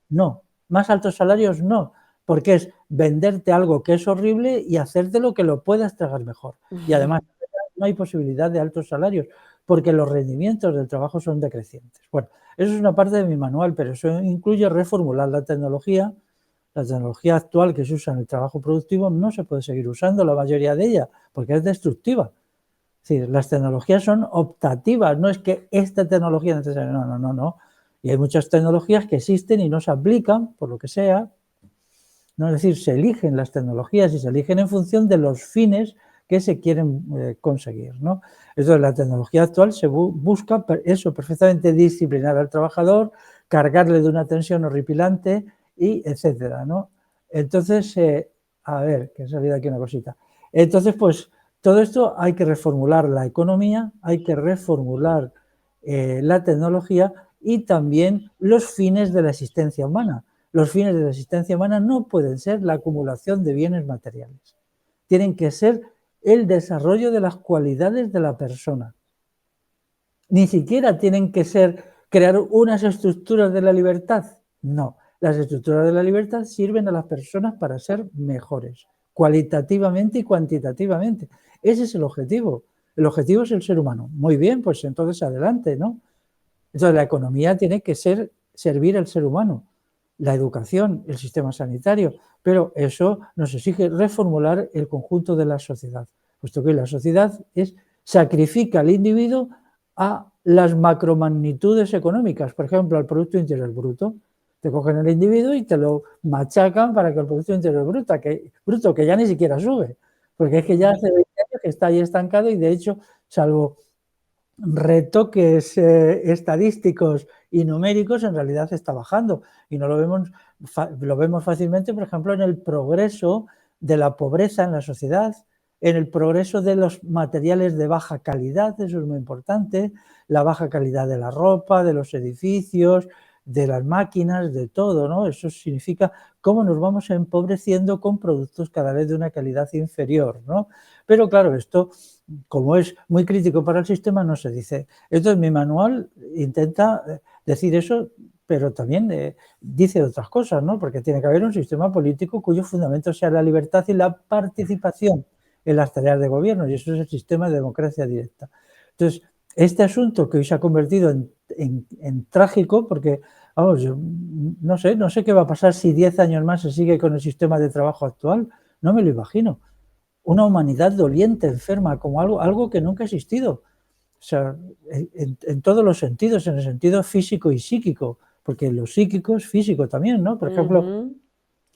no, más altos salarios no, porque es venderte algo que es horrible y hacerte lo que lo puedas tragar mejor. Y además no hay posibilidad de altos salarios, porque los rendimientos del trabajo son decrecientes. Bueno, eso es una parte de mi manual, pero eso incluye reformular la tecnología. La tecnología actual que se usa en el trabajo productivo no se puede seguir usando, la mayoría de ella, porque es destructiva. Es decir, las tecnologías son optativas, no es que esta tecnología necesaria, no, no, no, no. Y hay muchas tecnologías que existen y no se aplican, por lo que sea. No, es decir, se eligen las tecnologías y se eligen en función de los fines que se quieren conseguir, ¿no? Entonces, la tecnología actual se busca eso, perfectamente disciplinar al trabajador, cargarle de una tensión horripilante y etcétera, ¿no? Entonces, a ver, que ha salido aquí una cosita. Entonces, pues, todo esto hay que reformular la economía, hay que reformular la tecnología y también los fines de la existencia humana. Los fines de la existencia humana no pueden ser la acumulación de bienes materiales. Tienen que ser el desarrollo de las cualidades de la persona. Ni siquiera tienen que ser crear unas estructuras de la libertad. No, las estructuras de la libertad sirven a las personas para ser mejores, cualitativamente y cuantitativamente. Ese es el objetivo. El objetivo es el ser humano. Muy bien, pues entonces adelante, ¿no? Entonces la economía tiene que servir al ser humano, la educación, el sistema sanitario, pero eso nos exige reformular el conjunto de la sociedad, puesto que la sociedad sacrifica al individuo a las macromagnitudes económicas, por ejemplo, al Producto Interior Bruto. Te cogen el individuo y te lo machacan para que el Producto Interior Bruto, que ya ni siquiera sube, porque es que ya hace 20 años que está ahí estancado y de hecho, salvo retoques estadísticos y numéricos, en realidad está bajando y no lo vemos fácilmente, por ejemplo, en el progreso de la pobreza en la sociedad, en el progreso de los materiales de baja calidad, eso es muy importante, la baja calidad de la ropa, de los edificios, de las máquinas, de todo, ¿no? Eso significa cómo nos vamos empobreciendo con productos cada vez de una calidad inferior, ¿no? Pero claro, esto, como es muy crítico para el sistema, no se dice. Entonces, mi manual intenta decir eso, pero también dice otras cosas, ¿no? Porque tiene que haber un sistema político cuyo fundamento sea la libertad y la participación en las tareas de gobierno, y eso es el sistema de democracia directa. Entonces, este asunto que hoy se ha convertido en trágico, porque, vamos, yo no sé qué va a pasar si 10 años más se sigue con el sistema de trabajo actual, no me lo imagino. Una humanidad doliente, enferma, como algo que nunca ha existido. O sea, en todos los sentidos, en el sentido físico y psíquico, porque lo psíquico es físico también, ¿no? Por ejemplo,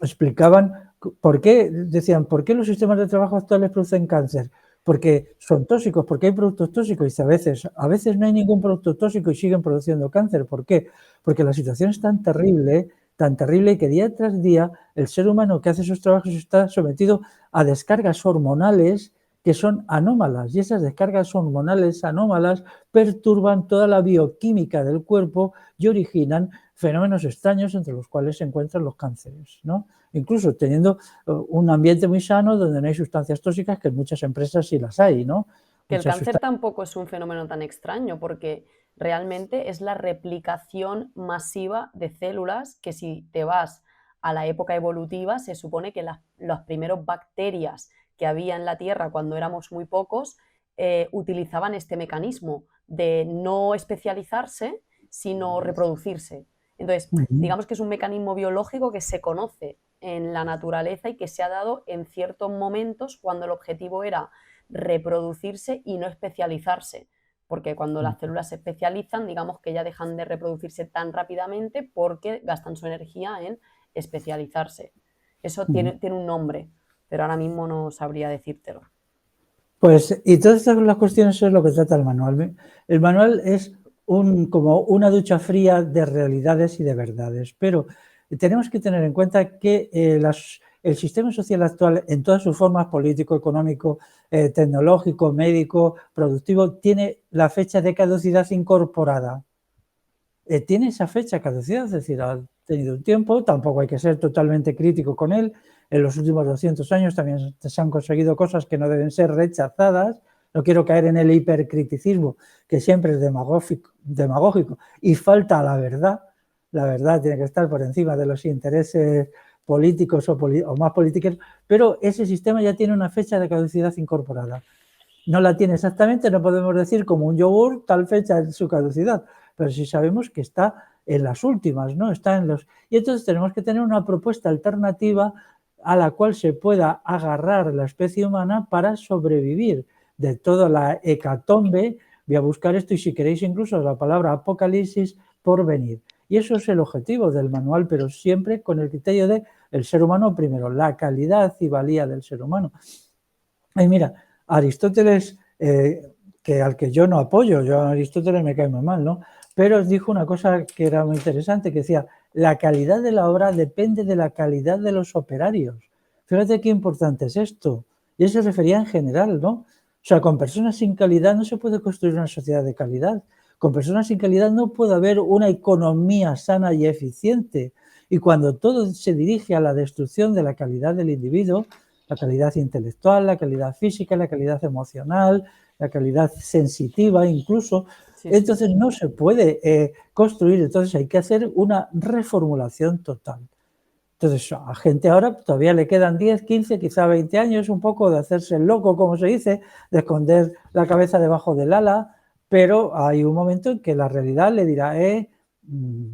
explicaban decían, ¿por qué los sistemas de trabajo actuales producen cáncer? Porque son tóxicos, porque hay productos tóxicos. Y a veces no hay ningún producto tóxico y siguen produciendo cáncer. ¿Por qué? Porque la situación es tan terrible que día tras día el ser humano que hace esos trabajos está sometido a descargas hormonales que son anómalas, y esas descargas hormonales anómalas perturban toda la bioquímica del cuerpo y originan fenómenos extraños, entre los cuales se encuentran los cánceres, ¿no? Incluso teniendo un ambiente muy sano donde no hay sustancias tóxicas, que en muchas empresas sí las hay, ¿no? Que el Muchas cáncer sustancias. tampoco es un fenómeno tan extraño, porque realmente es la replicación masiva de células que, si te vas a la época evolutiva, se supone que las primeras bacterias que había en la Tierra cuando éramos muy pocos utilizaban este mecanismo de no especializarse, sino reproducirse. Entonces, Ujú. digamos que es un mecanismo biológico que se conoce en la naturaleza y que se ha dado en ciertos momentos cuando el objetivo era reproducirse y no especializarse, porque cuando las células se especializan, digamos que ya dejan de reproducirse tan rápidamente porque gastan su energía en especializarse. Eso Ujú. tiene un nombre, pero ahora mismo no sabría decírtelo. Pues, y todas estas cuestiones es lo que trata el manual. El manual es como una ducha fría de realidades y de verdades, pero tenemos que tener en cuenta que el sistema social actual, en todas sus formas, político, económico, tecnológico, médico, productivo, tiene la fecha de caducidad incorporada. Tiene esa fecha de caducidad, es decir, ha tenido un tiempo, tampoco hay que ser totalmente crítico con él. En los últimos 200 años también se han conseguido cosas que no deben ser rechazadas. No quiero caer en el hipercriticismo, que siempre es demagógico y falta la verdad. La verdad tiene que estar por encima de los intereses políticos o más políticos, pero ese sistema ya tiene una fecha de caducidad incorporada. No la tiene exactamente, no podemos decir como un yogur, tal fecha es su caducidad, pero sí sabemos que está en las últimas, ¿no? Está en los... Y entonces tenemos que tener una propuesta alternativa a la cual se pueda agarrar la especie humana para sobrevivir de toda la hecatombe. Voy a buscar esto y si queréis incluso la palabra apocalipsis por venir. Y eso es el objetivo del manual, pero siempre con el criterio de el ser humano primero, la calidad y valía del ser humano. Y mira, Aristóteles, que al que yo no apoyo, yo a Aristóteles me cae muy mal, ¿no? Pero dijo una cosa que era muy interesante, que decía, la calidad de la obra depende de la calidad de los operarios. Fíjate qué importante es esto. Y eso se refería en general, ¿no? O sea, con personas sin calidad no se puede construir una sociedad de calidad. Con personas sin calidad no puede haber una economía sana y eficiente. Y cuando todo se dirige a la destrucción de la calidad del individuo, la calidad intelectual, la calidad física, la calidad emocional, la calidad sensitiva incluso. Sí, sí. Entonces no se puede construir, entonces hay que hacer una reformulación total. Entonces a gente ahora todavía le quedan 10, 15, quizá 20 años un poco de hacerse el loco, como se dice, de esconder la cabeza debajo del ala, pero hay un momento en que la realidad le dirá,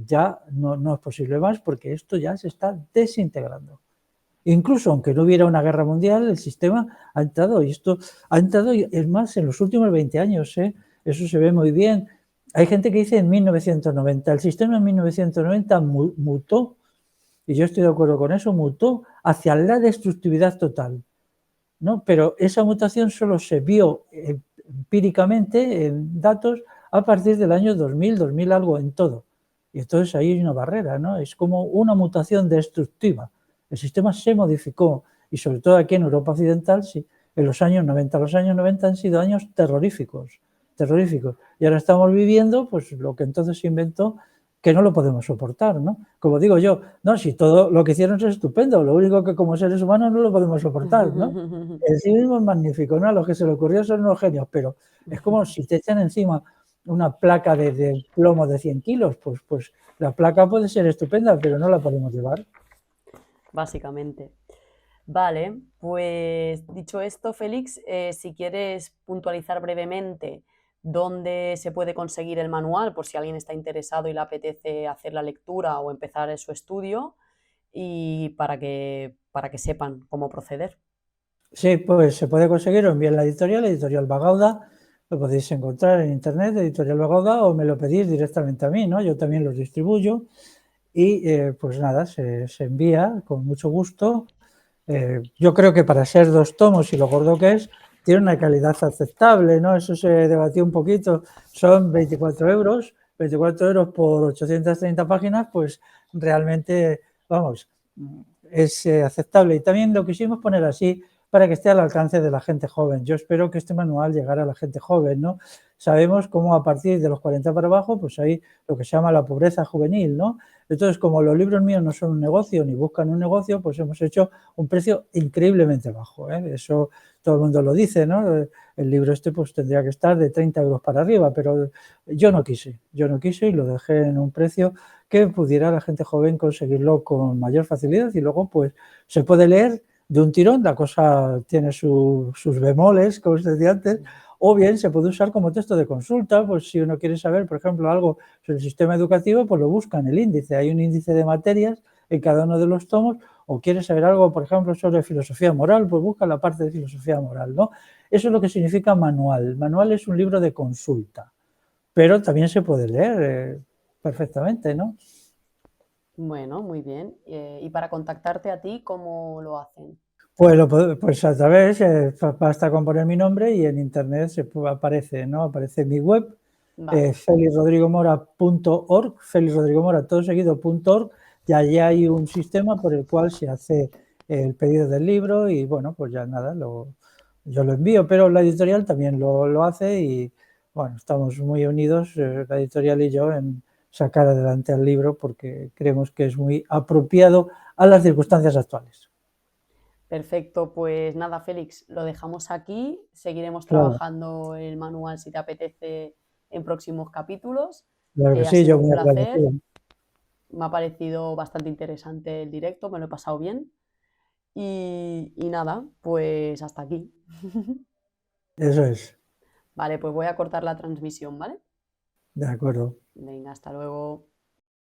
ya no es posible más porque esto ya se está desintegrando. Incluso aunque no hubiera una guerra mundial, el sistema ha entrado, y esto ha entrado, es más, en los últimos 20 años, eso se ve muy bien. Hay gente que dice en 1990, el sistema en 1990 mutó, y yo estoy de acuerdo con eso, mutó hacia la destructividad total, ¿no? Pero esa mutación solo se vio empíricamente en datos a partir del año 2000, 2000 algo en todo. Y entonces ahí hay una barrera, ¿no? Es como una mutación destructiva. El sistema se modificó y sobre todo aquí en Europa Occidental, sí, en los años 90. Los años 90 han sido años terroríficos, terroríficos. Y ahora estamos viviendo pues lo que entonces se inventó, que no lo podemos soportar, ¿no? Como digo yo, no, si todo lo que hicieron es estupendo, lo único que como seres humanos no lo podemos soportar, ¿no? En sí mismo es magnífico, ¿no? A los que se le ocurrió son unos genios, pero es como si te echan encima una placa de plomo de 100 kilos, pues la placa puede ser estupenda, pero no la podemos llevar. Básicamente. Vale, pues dicho esto, Félix, si quieres puntualizar brevemente dónde se puede conseguir el manual, por si alguien está interesado y le apetece hacer la lectura o empezar su estudio, y para que sepan cómo proceder. Sí, pues se puede conseguir o enviar la editorial Bagauda, lo podéis encontrar en internet, editorial Bagauda, o me lo pedís directamente a mí, ¿no? Yo también los distribuyo y pues nada, se envía con mucho gusto. Yo creo que para ser 2 tomos y lo gordo que es, tiene una calidad aceptable, ¿no? Eso se debatió un poquito, son 24 euros, 24 euros por 830 páginas, pues realmente, vamos, es aceptable. Y también lo quisimos poner así para que esté al alcance de la gente joven. Yo espero que este manual llegara a la gente joven, ¿no? Sabemos cómo a partir de los 40 para abajo, pues hay lo que se llama la pobreza juvenil, ¿no? Entonces, como los libros míos no son un negocio ni buscan un negocio, pues hemos hecho un precio increíblemente bajo, ¿eh? Eso todo el mundo lo dice, ¿no? El libro este pues tendría que estar de 30 euros para arriba, pero yo no quise y lo dejé en un precio que pudiera la gente joven conseguirlo con mayor facilidad y luego pues se puede leer de un tirón, la cosa tiene sus bemoles, como os decía antes, o bien se puede usar como texto de consulta, pues si uno quiere saber, por ejemplo, algo sobre el sistema educativo, pues lo busca en el índice. Hay un índice de materias en cada uno de los tomos, o quiere saber algo, por ejemplo, sobre filosofía moral, pues busca la parte de filosofía moral, ¿no? Eso es lo que significa manual. Manual es un libro de consulta, pero también se puede leer perfectamente, ¿no? Bueno, muy bien. Y para contactarte a ti, ¿cómo lo hacen? Pues a través, basta con poner mi nombre y en internet aparece, ¿no? Aparece mi web, Vale, felixrodrigomora.org, Félix Rodrigo Mora, todo seguido, .org, y allí hay un sistema por el cual se hace el pedido del libro y bueno, pues ya nada, yo lo envío, pero la editorial también lo hace y bueno, estamos muy unidos, la editorial y yo, en sacar adelante el libro porque creemos que es muy apropiado a las circunstancias actuales. perfecto. Pues nada, Félix, lo dejamos aquí. Seguiremos Claro. trabajando el manual si te apetece en próximos capítulos. Claro que Ha sí, sido yo un muy placer. agradecido. Me ha parecido bastante interesante el directo, me lo he pasado bien. Y nada, pues hasta aquí. Eso es, Vale, pues voy a cortar la transmisión, ¿vale? de acuerdo. Venga, hasta luego.